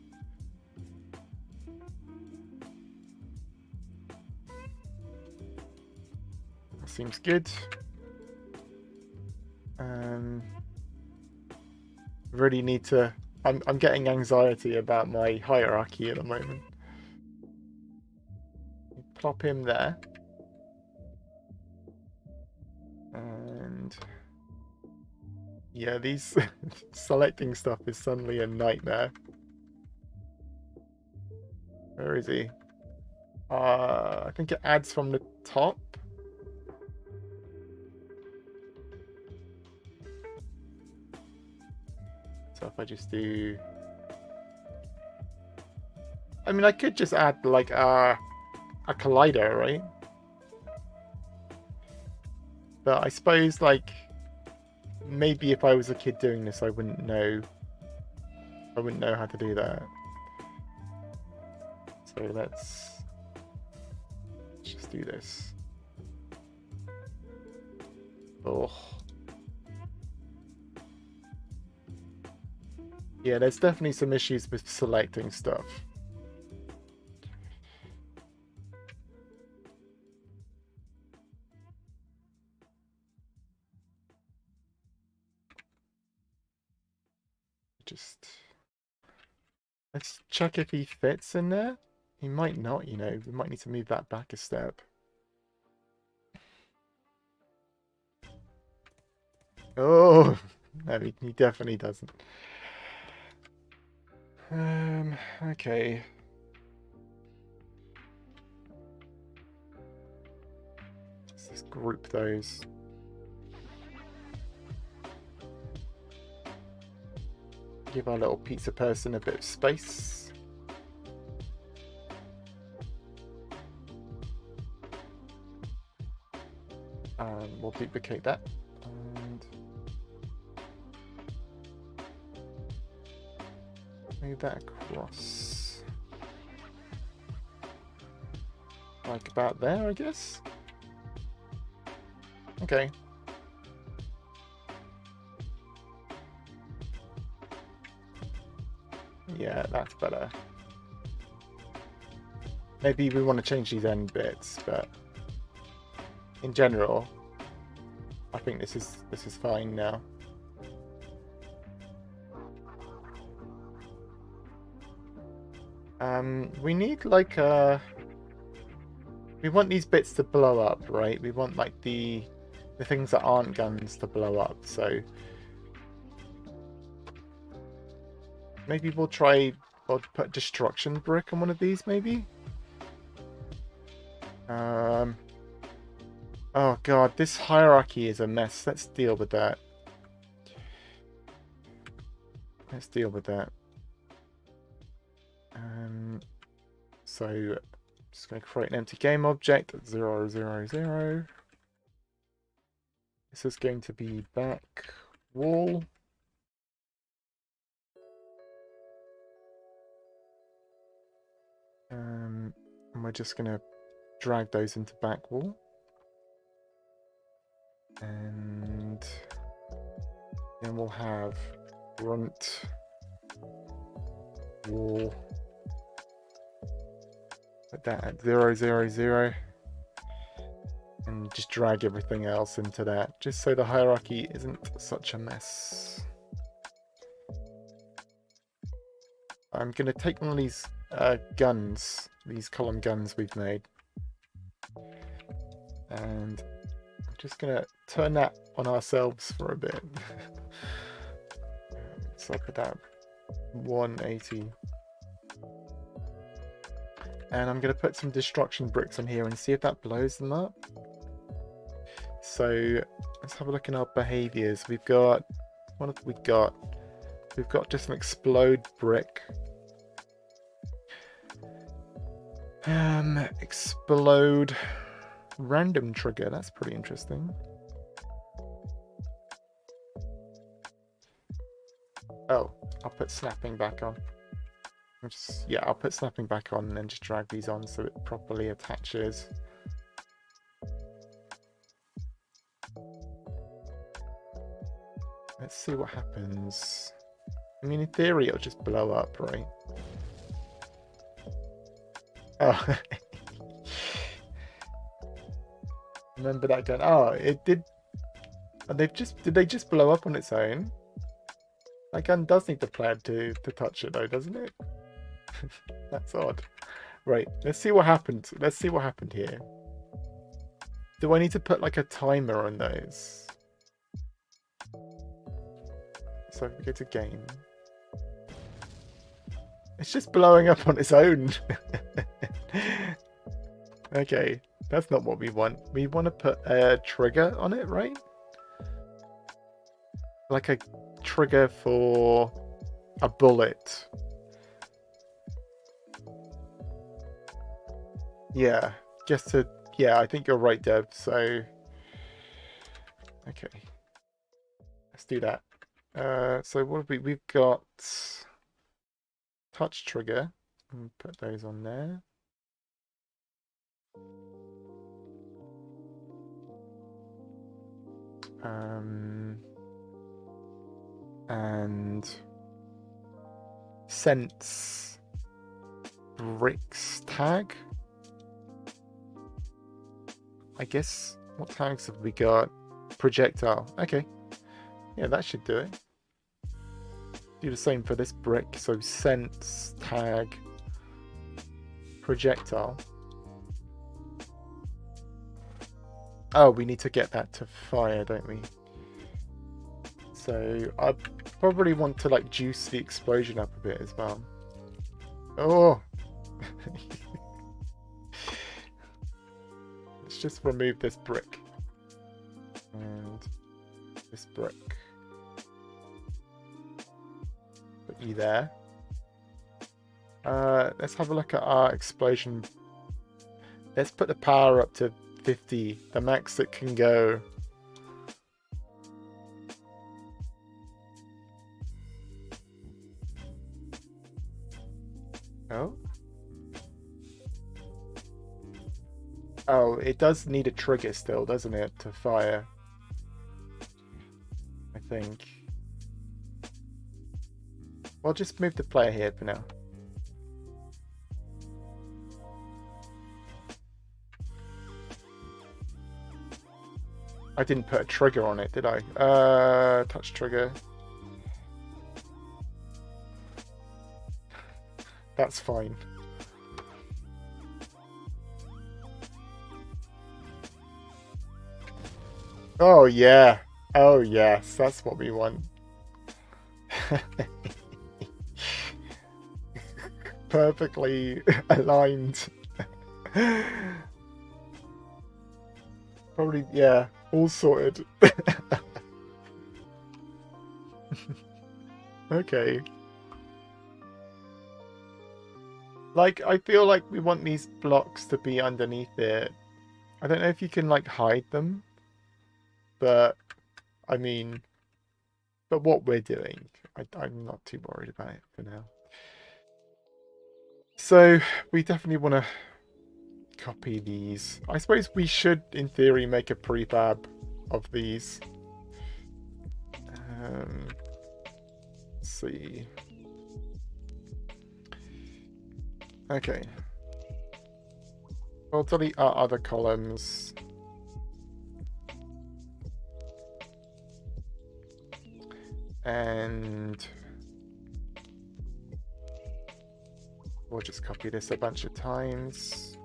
That seems good. Really need to... I'm getting anxiety about my hierarchy at the moment. Plop him there. And Yeah, these selecting stuff is suddenly a nightmare. Where is he? I think it adds from the top. So if I just do... I mean, I could just add like a collider, right? But I suppose like maybe if I was a kid doing this, I wouldn't know how to do that. So let's just do this. Oh. Yeah, there's definitely some issues with selecting stuff. Just let's check if he fits in there. He might not, you know. We might need to move that back a step. Oh, no, he definitely doesn't. Okay. Let's just group those. Give our little pizza person a bit of space. And we'll duplicate that. And move that across. Like about there, I guess. Okay. Yeah, that's better. Maybe we want to change these end bits, but in general, I think this is fine now. We need like we want these bits to blow up, right? We want like the things that aren't guns to blow up, so maybe we'll put destruction brick on one of these, maybe? Oh god, this hierarchy is a mess. Let's deal with that. Let's deal with that. So, just going to create an empty game object at 0, 0, 0. This is going to be back wall. And we're just going to drag those into back wall. And then we'll have front wall. Put that at 0, 0, 0. And just drag everything else into that, just so the hierarchy isn't such a mess. I'm going to take one of these guns, these column guns we've made, and I'm just going to turn that on ourselves for a bit. So I'll put that 180. And I'm going to put some destruction bricks on here and see if that blows them up. So let's have a look in our behaviors. We've got, what have we got? We've got just an explode brick. Explode random trigger. That's pretty interesting. Oh, I'll put snapping back on. Yeah, I'll put snapping back on and then just drag these on so it properly attaches. Let's see what happens. I mean, in theory, it'll just blow up, right? Oh. Remember that gun? Oh, it did. Did they just blow up on its own? That gun does need the player to touch it though, doesn't it? That's odd. Right, let's see what happened. Let's see what happened here. Do I need to put like a timer on those? So if we go to game, it's just blowing up on its own. Okay, that's not what we want. We want to put a trigger on it, right? Like a trigger for a bullet. Yeah, just to, yeah, I think you're right, Deb. So, okay, let's do that. So what have we've got touch trigger. Put those on there. And sense bricks tag. I guess, what tags have we got? Projectile. Okay. Yeah, that should do it. Do the same for this brick. So sense tag projectile. Oh, we need to get that to fire, don't we? So I probably want to like juice the explosion up a bit as well. Oh. Let's just remove this brick. And this brick. Put you there. Let's have a look at our explosion. Let's put the power up to 50, the max it can go. Oh. Oh, it does need a trigger still, doesn't it, to fire? I think. Well, just move the player here for now. I didn't put a trigger on it, did I? Touch trigger. That's fine. Oh yeah. Oh yes, that's what we want. Perfectly aligned. Probably, yeah, all sorted. Okay. Like, I feel like we want these blocks to be underneath it. I don't know if you can, like, hide them. But, I mean, but what we're doing, I'm not too worried about it for now. So, we definitely want to copy these. I suppose we should, in theory, make a prefab of these. Let's see. Okay. We'll delete our other columns. And we'll just copy this a bunch of times.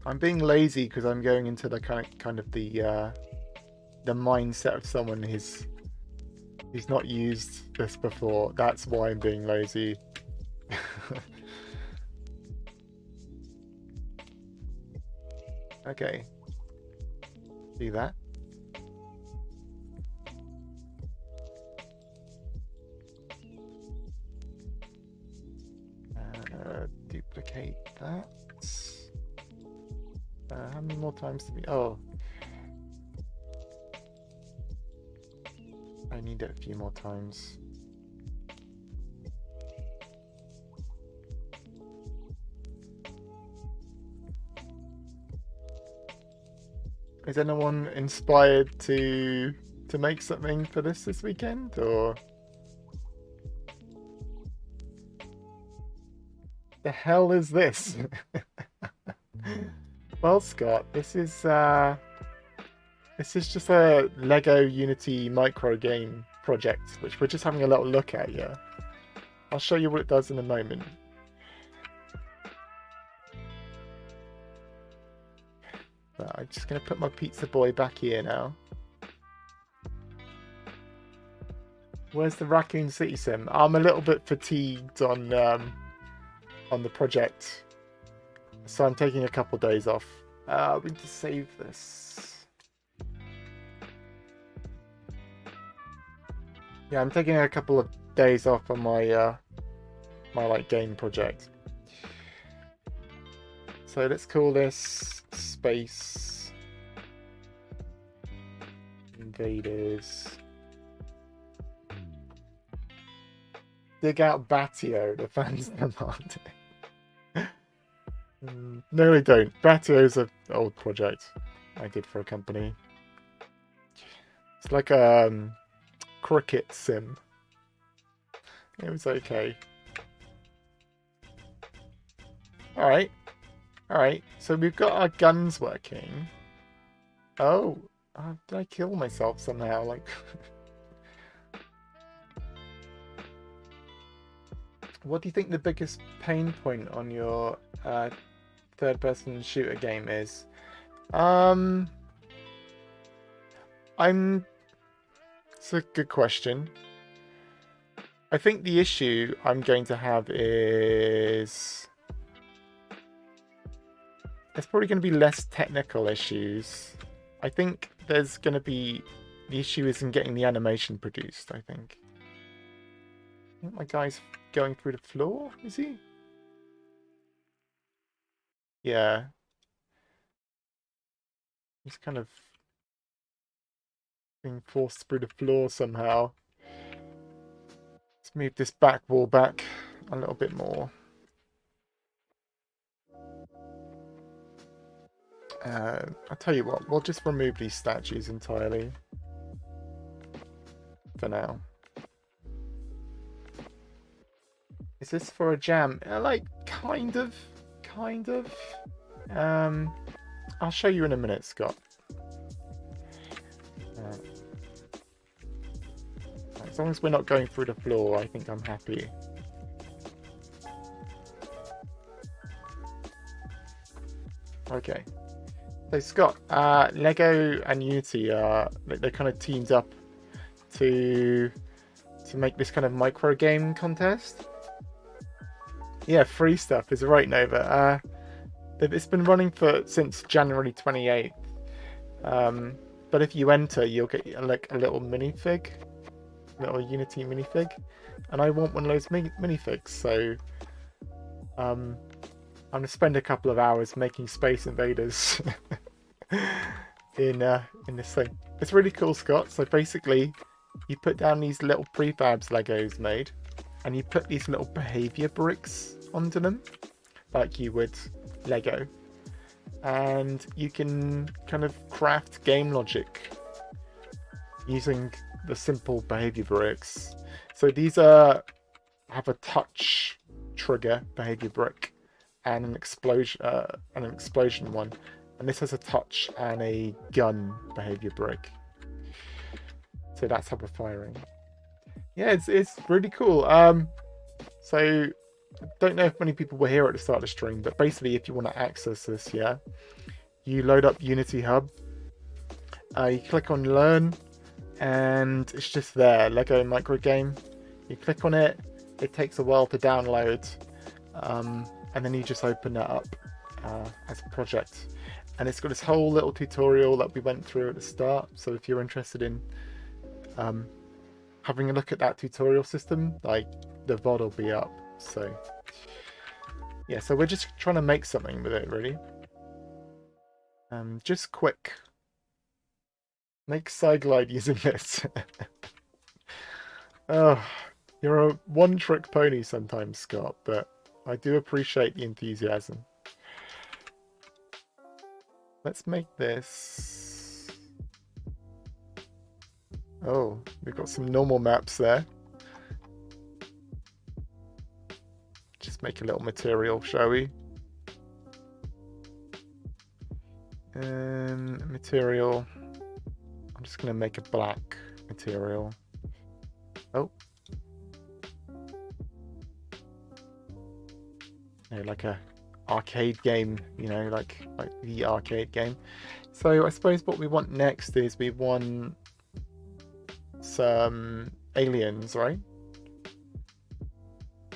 I'm being lazy because I'm going into the kind of the mindset of someone who's not used this before. That's why I'm being lazy. Okay. Do that. Duplicate that. How many more times do we... Oh. I need it a few more times. Is anyone inspired to make something for this weekend, or the hell is this? Well, Scott, this is just a Lego Unity micro game project, which we're just having a little look at. Yeah, I'll show you what it does in a moment. But I'm just going to put my pizza boy back here now. Where's the Raccoon City Sim? I'm a little bit fatigued on the project, so I'm taking a couple days off. We need to save this. Yeah, I'm taking a couple of days off on my my game project. So let's call this Space Invaders. Dig out Batio, the fans demanding. No, they don't. Batio's an old project I did for a company. It's like a cricket sim. It was okay. Alright. Alright, so we've got our guns working. Oh, did I kill myself somehow? Like, what do you think the biggest pain point on your third-person shooter game is? It's a good question. I think the issue I'm going to have is there's probably going to be less technical issues. I think there's going to be the issue is in getting the animation produced. I think my guy's going through the floor. Is he? Yeah. He's kind of being forced through the floor somehow. Let's move this back wall back a little bit more. I'll tell you what, we'll just remove these statues entirely for now. Is this for a jam? Like, kind of. I'll show you in a minute, Scott. As long as we're not going through the floor, I think I'm happy. Okay. So Scott, Lego and Unity they kind of teamed up to make this kind of micro game contest. Yeah, free stuff is right, Nova. It's been running since January 28th. But if you enter, you'll get like a little minifig, little Unity minifig, and I want one of those minifigs. So, I'm gonna spend a couple of hours making Space Invaders in this thing. It's really cool, Scott. So basically, you put down these little prefabs Legos made, and you put these little behavior bricks onto them, like you would Lego, and you can kind of craft game logic using the simple behavior bricks. So these have a touch trigger behavior brick and an explosion one, and this has a touch and a gun behavior brick. So that's how we're firing. Yeah, it's really cool. So I don't know if many people were here at the start of the stream, but basically if you want to access this, yeah, you load up Unity Hub, you click on Learn, and it's just there, Lego micro game. You click on it, it takes a while to download, and then you just open that up as a project. And it's got this whole little tutorial that we went through at the start, so if you're interested in having a look at that tutorial system, like, the VOD will be up. So yeah, so we're just trying to make something with it, really. Just quick, make Cyglide using this. Oh, you're a one-trick pony sometimes, Scott, but I do appreciate the enthusiasm. Let's make this. Oh, we've got some normal maps there. Just make a little material, shall we? Material. I'm just going to make a black material. Oh. No, like a arcade game, you know, like the arcade game. So I suppose what we want next is we want some aliens, right?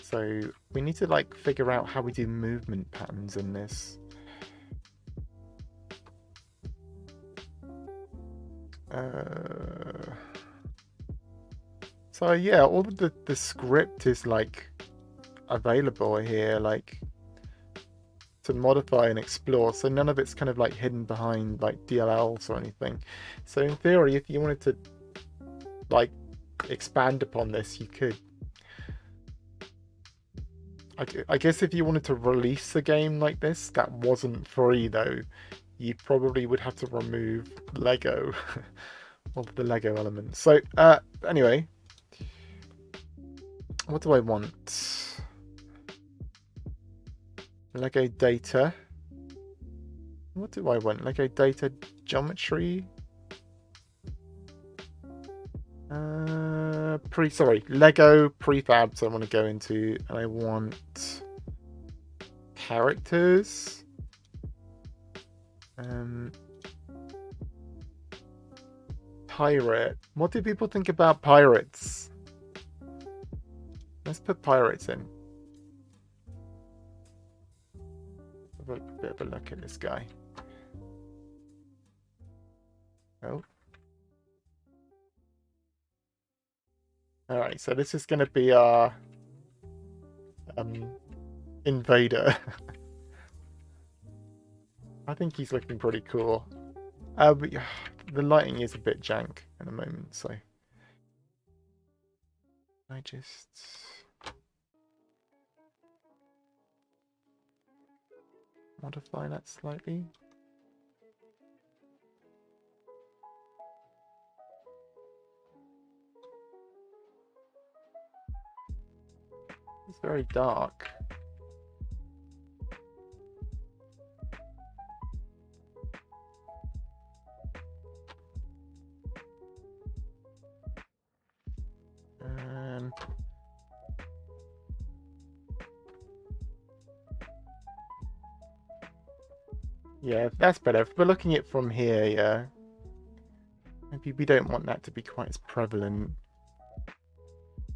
So we need to like figure out how we do movement patterns in this. So yeah, all of the script is like available here, like to modify and explore. So none of it's kind of like hidden behind like DLLs or anything. So in theory, if you wanted to like expand upon this, you could. I guess if you wanted to release a game like this that wasn't free though, you probably would have to remove Lego, all of the Lego elements. So anyway, what do I want? Lego data. What do I want? Lego data geometry. Lego prefabs I want to go into, and I want characters. Pirate. What do people think about pirates? Let's put pirates in. Have a bit of a look at this guy. Oh. Alright, so this is going to be our invader. I think he's looking pretty cool. But, the lighting is a bit jank at the moment, so I just modify that slightly. It's very dark. Yeah, that's better. If we're looking at it from here, yeah. Maybe we don't want that to be quite as prevalent.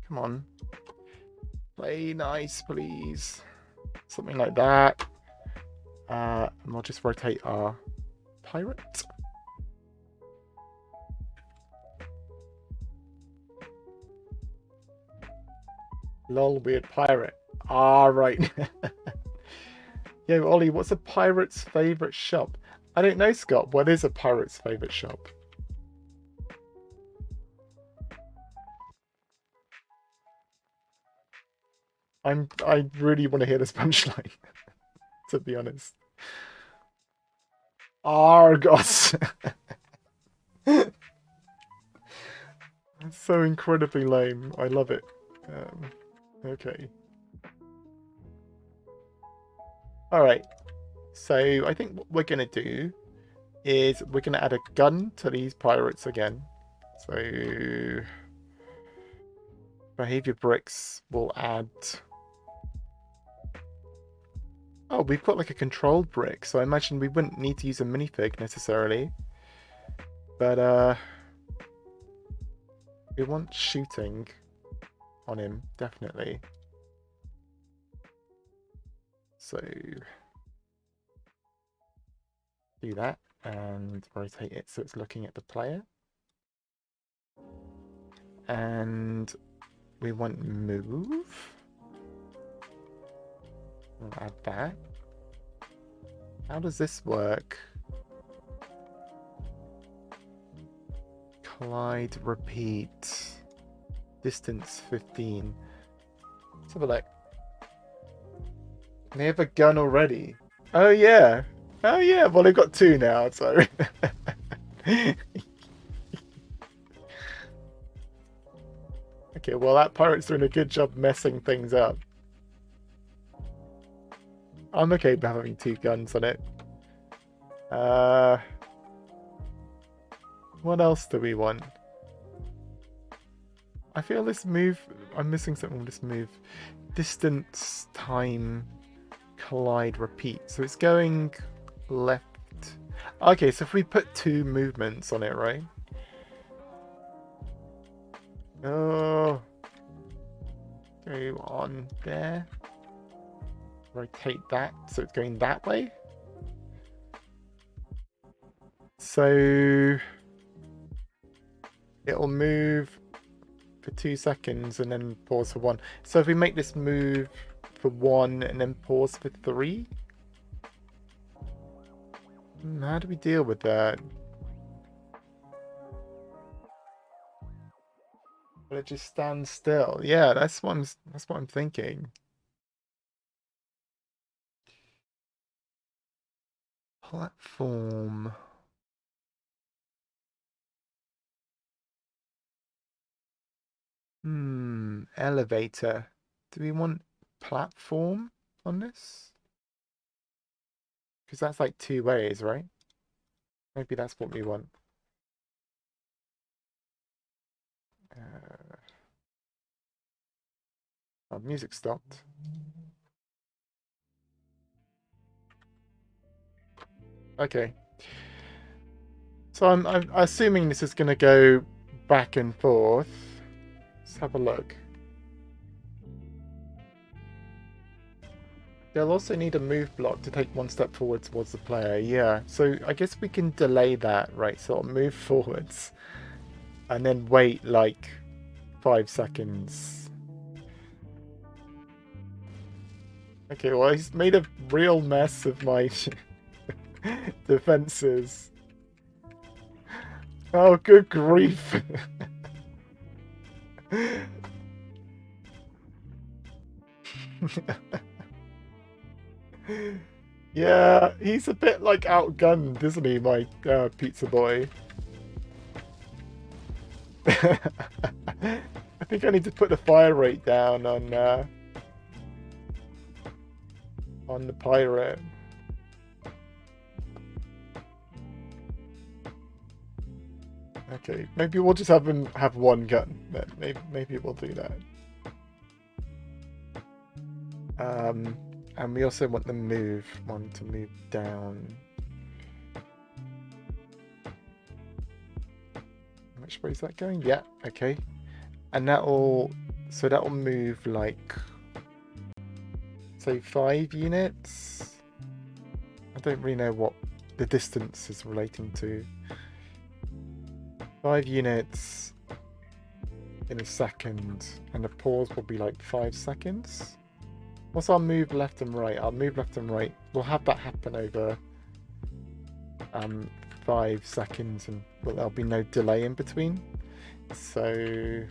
Come on. Play nice, please. Something like that. And we'll just rotate our pirate. Lol, weird pirate. Ah, right. Yo, Ollie, what's a pirate's favourite shop? I don't know, Scott. What is a pirate's favourite shop? I really want to hear this punchline, to be honest. Argos. That's so incredibly lame. I love it. Okay. Alright. So I think what we're going to do is we're going to add a gun to these pirates again. So behavior bricks will add... Oh, we've got like a controlled brick, so I imagine we wouldn't need to use a minifig necessarily. But we want shooting on him, definitely. So do that and rotate it so it's looking at the player. And we want move. We'll add that. How does this work? Collide, repeat. Distance 15. Let's have a look. They have a gun already. Oh yeah. Oh yeah. Well, they've got two now, so. Okay, well that pirate's doing a good job messing things up. I'm okay with having two guns on it. What else do we want? I feel this move... I'm missing something with this move. Distance, time, collide, repeat. So it's going left. Okay, so if we put 2 movements on it, right? Oh, go on there. Rotate that, so it's going that way. So it'll move for 2 seconds and then pause for 1. So if we make this move for 1 and then pause for 3, how do we deal with that? Will it just stand still? Yeah, that's what I'm thinking. Platform. Elevator. Do we want platform on this? Because that's like 2 ways, right? Maybe that's what we want. Oh, music stopped. Okay. So I'm assuming this is going to go back and forth. Let's have a look. They'll also need a move block to take 1 step forward towards the player. Yeah, so I guess we can delay that, right? So I'll move forwards and then wait like 5 seconds. Okay, well, he's made a real mess of my defenses. Oh, good grief. Yeah, he's a bit like outgunned, isn't he, my pizza boy? I think I need to put the fire rate down on the pirate. Okay, maybe we'll just have him have 1 gun. Maybe we'll do that. And we also want the move one to move down. Which way is that going? Yeah, okay. And that'll move like, say, 5 units. I don't really know what the distance is relating to. 5 units in a second, and the pause will be like 5 seconds. What's our move left and right? Our move left and right. We'll have that happen over 5 seconds, and well, there'll be no delay in between. So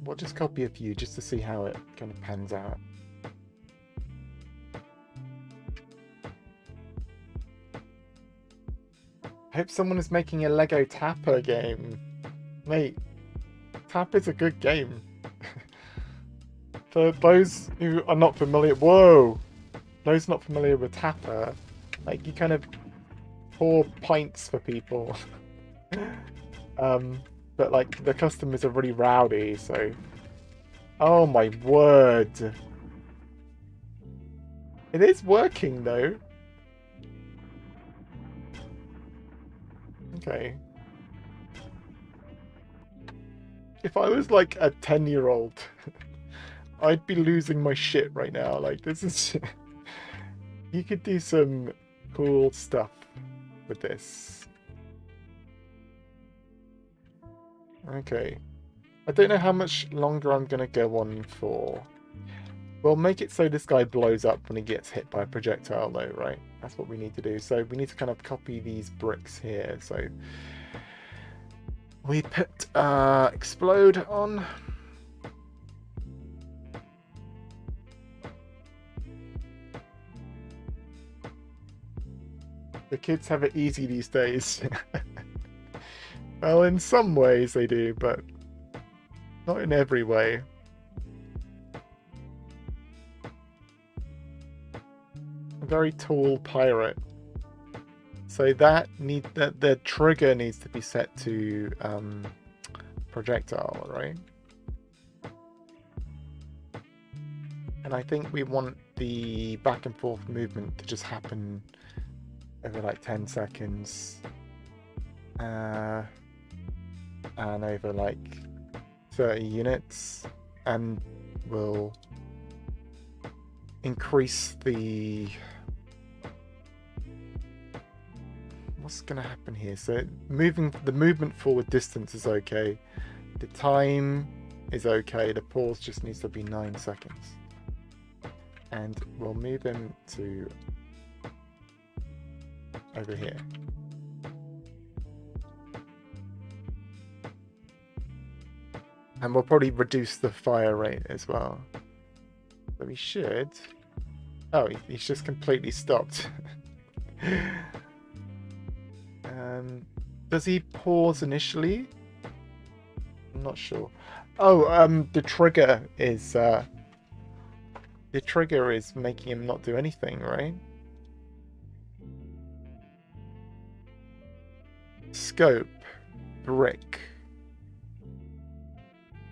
we'll just copy a few just to see how it kind of pans out. I hope someone is making a Lego Tapper game. Mate, Tapper's a good game. For those who are not familiar... Whoa! Those not familiar with Tapper, like, you kind of pour pints for people. But, like, the customers are really rowdy, so... Oh my word! It is working, though. Okay. If I was like a 10-year-old, I'd be losing my shit right now. Like, this is... You could do some cool stuff with this. Okay. I don't know how much longer I'm going to go on for. We'll make it so this guy blows up when he gets hit by a projectile, though, right? That's what we need to do. So we need to kind of copy these bricks here. So we put explode on. The kids have it easy these days. Well, in some ways they do, but not in every way. A very tall pirate. So that the trigger needs to be set to projectile, right? And I think we want the back and forth movement to just happen over like 10 seconds. And over like 30 units. And we'll increase the... What's going to happen here? So the movement forward distance is okay. The time is okay. The pause just needs to be 9 seconds. And we'll move him to over here. And we'll probably reduce the fire rate as well. So we should... Oh, he's just completely stopped. Does he pause initially? I'm not sure. Oh, the trigger is making him not do anything, right? Scope, brick.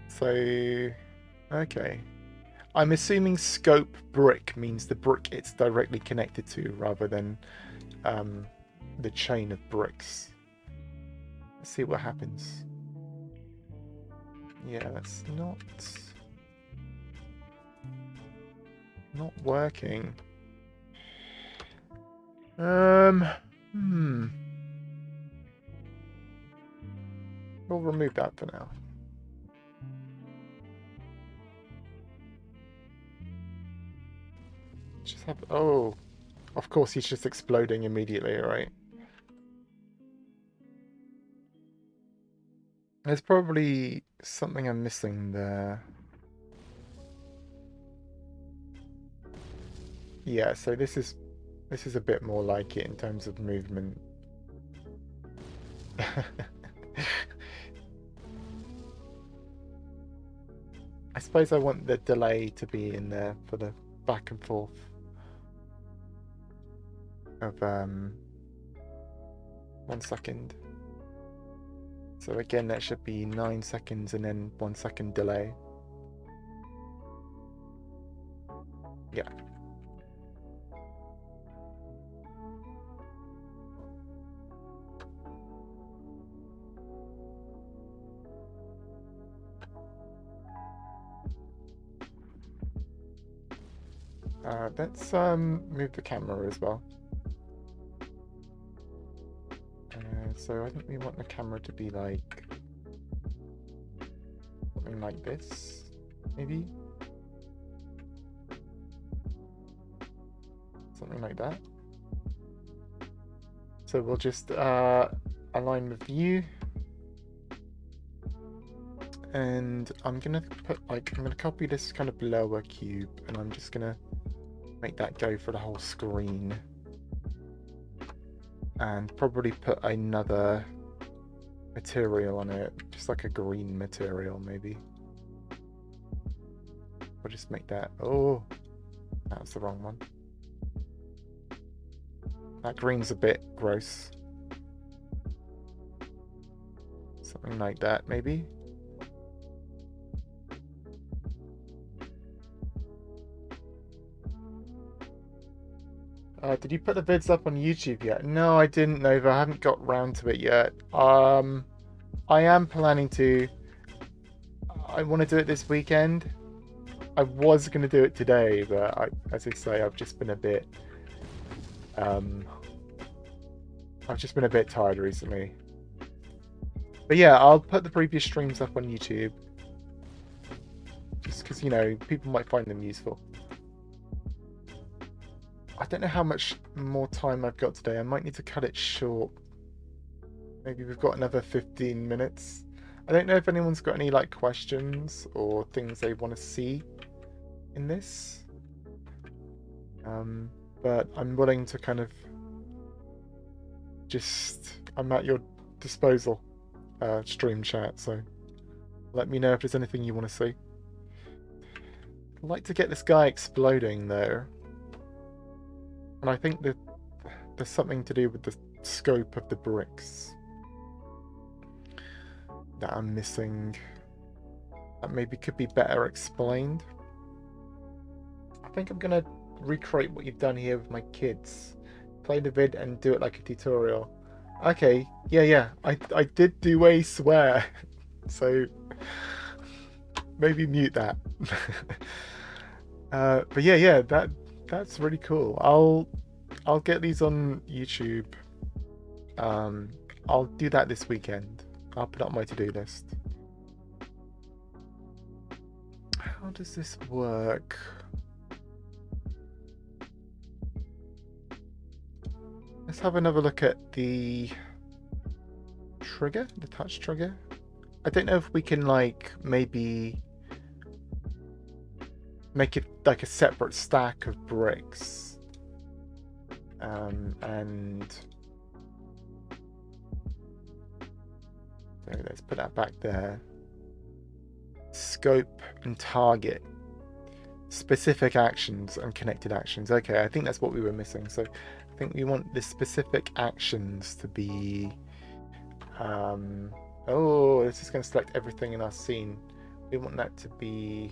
So, okay. I'm assuming scope brick means the brick it's directly connected to rather than the chain of bricks. Let's see what happens. Yeah, that's not working. We'll remove that for now. Just have... Oh, of course he's just exploding immediately, right? There's probably something I'm missing there. Yeah, so this is a bit more like it in terms of movement. I suppose I want the delay to be in there for the back and forth of 1 second. So again, that should be 9 seconds and then 1 second delay. Yeah. Let's move the camera as well. So I think we want the camera to be like something like this, maybe? Something like that. So we'll just align with view. And I'm gonna copy this kind of lower cube and I'm just gonna make that go for the whole screen. And probably put another material on it, just like a green material maybe. We'll just make that... Oh, that's the wrong one. That green's a bit gross. Something like that maybe. Did you put the vids up on YouTube yet? No, I didn't, Nova. I haven't got round to it yet. I am planning to. I want to do it this weekend. I was going to do it today, but as I say, I've just been a bit... I've just been a bit tired recently. But yeah, I'll put the previous streams up on YouTube. Just because, you know, people might find them useful. I don't know how much more time I've got today. I might need to cut it short. Maybe we've got another 15 minutes. I don't know if anyone's got any like questions or things they want to see in this. But I'm willing to kind of I'm at your disposal, stream chat, so let me know if there's anything you want to see. I'd like to get this guy exploding though. And I think that there's something to do with the scope of the bricks. that I'm missing that maybe could be better explained? I think I'm gonna recreate what you've done here with my kids. Play the vid and do it like a tutorial. Okay, yeah. I did do a swear, so maybe mute that. But yeah, that's really cool. I'll get these on YouTube. I'll do that this weekend. I'll put up my to-do list. How does this work? Let's have another look at the trigger, the touch trigger. I don't know if we can like maybe make it like a separate stack of bricks. And so let's put that back there. Scope and target. Specific actions and connected actions. Okay, I think that's what we were missing. So I think we want the specific actions to be oh, this is going to select everything in our scene. We want that to be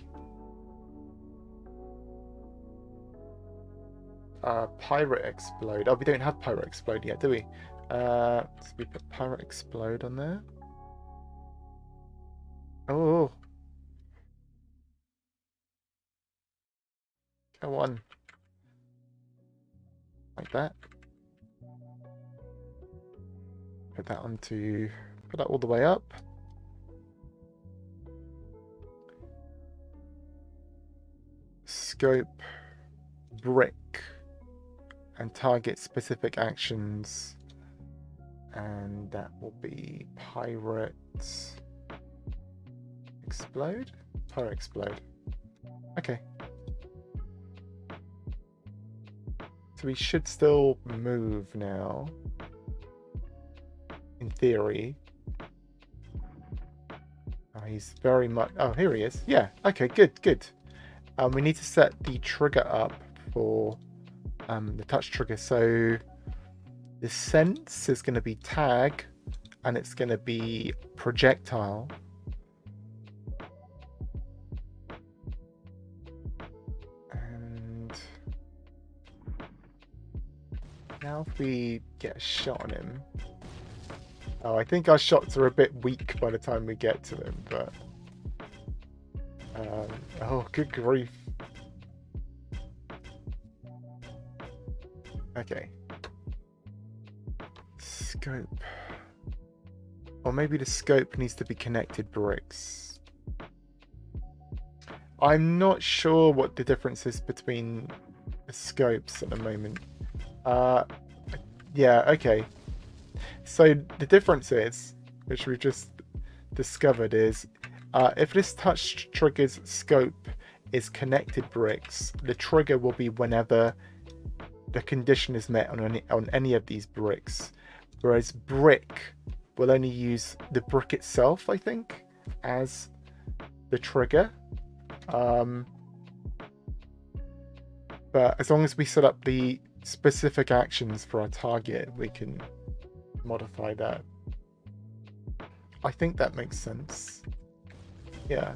pirate explode. Oh, we don't have pirate explode yet, do we? So we put pirate explode on there. Oh, go on, like that. Put that onto, put that all the way up. Scope, brick, and target specific actions, and that will be pirate explode. Pirate explode. Okay. So we should still move now. In theory. Oh, he's very much... Oh, here he is. Yeah. Okay, good. We need to set the trigger up for the touch trigger. So the sense is going to be tag, and it's going to be projectile. And now if we get a shot on him... Oh, I think our shots are a bit weak by the time we get to them, but... oh, good grief. Okay. Scope. Or maybe the scope needs to be connected bricks. I'm not sure what the difference is between the scopes at the moment. Yeah, okay. So the difference is, which we've just discovered, is if this touch trigger's scope is connected bricks, the trigger will be whenever the condition is met on any of these bricks, whereas brick will only use the brick itself, I think, as the trigger. But as long as we set up the specific actions for our target, we can modify that. I think that makes sense. Yeah.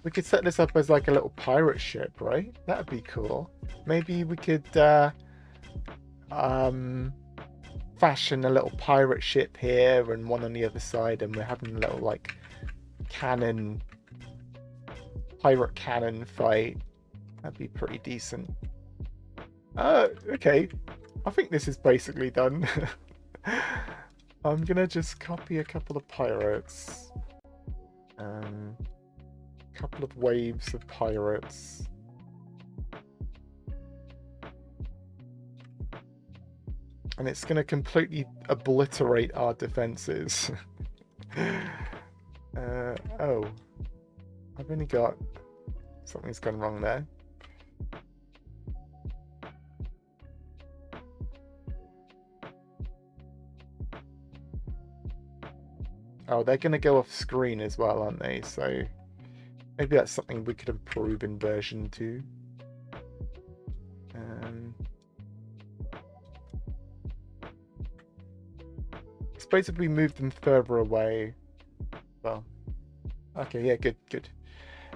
We could set this up as like a little pirate ship, right? That'd be cool. Maybe we could fashion a little pirate ship here and one on the other side, and we're having a little like pirate cannon fight. That'd be pretty decent. Okay. I think this is basically done. I'm gonna just copy a couple of pirates. Couple of waves of pirates. And it's gonna completely obliterate our defenses. Oh. I've only got... Something's gone wrong there. Oh, they're going to go off screen as well, aren't they? So maybe that's something we could improve in version 2. suppose if we move them further away, well, okay, yeah, good.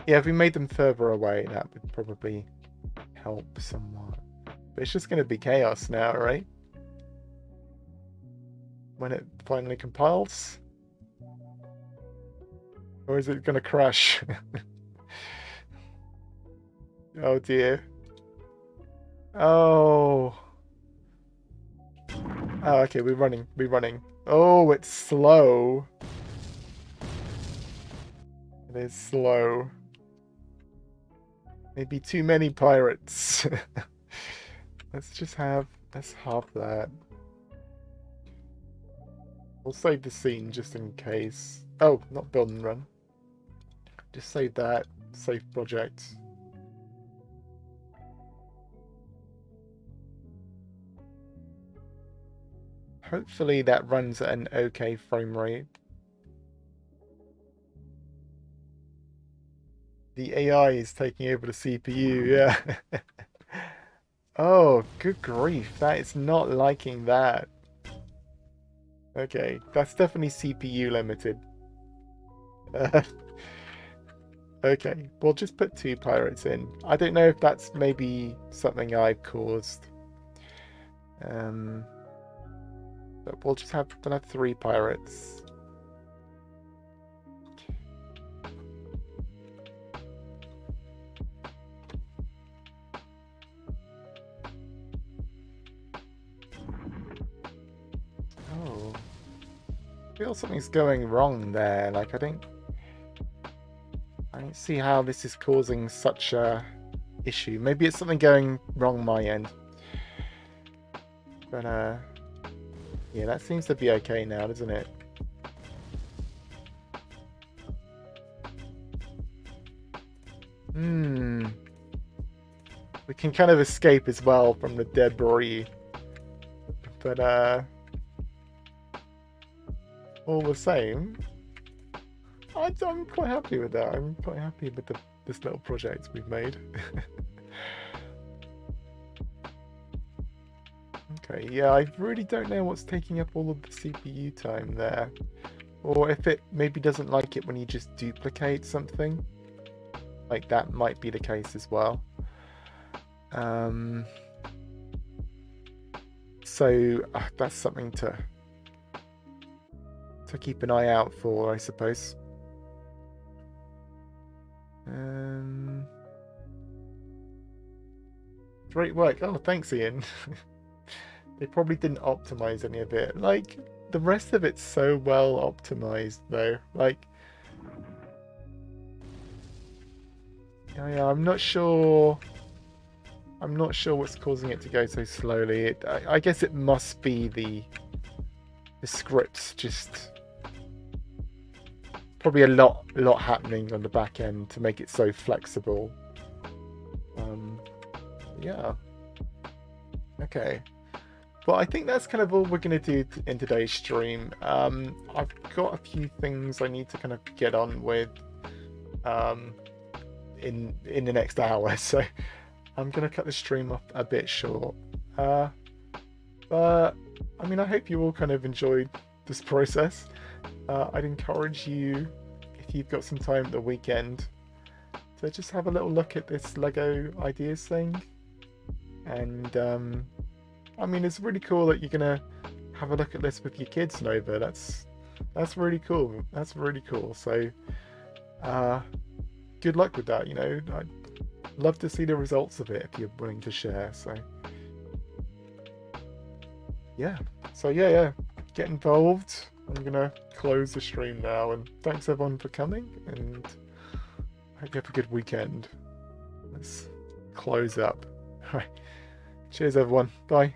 Yeah, if we made them further away, that would probably help somewhat. But it's just going to be chaos now, right? When it finally compiles? Or is it going to crash? Oh dear. Oh. Oh, okay, we're running. Oh, it's slow. It is slow. Maybe too many pirates. Let's halve that. We'll save the scene just in case. Oh, not build and run. Just save that. Save project. Hopefully that runs at an okay frame rate. The AI is taking over the CPU, yeah. Oh, good grief. That is not liking that. Okay, that's definitely CPU limited. Okay, we'll just put 2 pirates in. I don't know if that's maybe something I've caused. But we'll have 3 pirates. Oh. I feel something's going wrong there. Like, I don't see how this is causing such a issue. Maybe it's something going wrong my end. But, yeah, that seems to be okay now, doesn't it? We can kind of escape as well from the debris. But, all the same, I'm quite happy with that. I'm quite happy with this little project we've made. Okay, yeah, I really don't know what's taking up all of the CPU time there. Or if it maybe doesn't like it when you just duplicate something. Like, that might be the case as well. So that's something to keep an eye out for, I suppose. Great work. Oh, thanks, Ian. They probably didn't optimize any of it. Like, the rest of it's so well optimized, though. Like, yeah, I'm not sure what's causing it to go so slowly. I guess it must be the scripts. Just probably a lot happening on the back end to make it so flexible. Yeah. Okay. Well, I think that's kind of all we're going to do in today's stream. I've got a few things I need to kind of get on with in the next hour, so I'm going to cut the stream off a bit short. But I mean, I hope you all kind of enjoyed this process. I'd encourage you, if you've got some time at the weekend, to just have a little look at this Lego Ideas thing. And I mean, it's really cool that you're gonna have a look at this with your kids, Nova. That's really cool. That's really cool. So good luck with that. You know, I'd love to see the results of it if you're willing to share. So yeah. So yeah, get involved. I'm gonna close the stream now, and thanks everyone for coming, and I hope you have a good weekend. Let's close up. All right. Cheers everyone. Bye.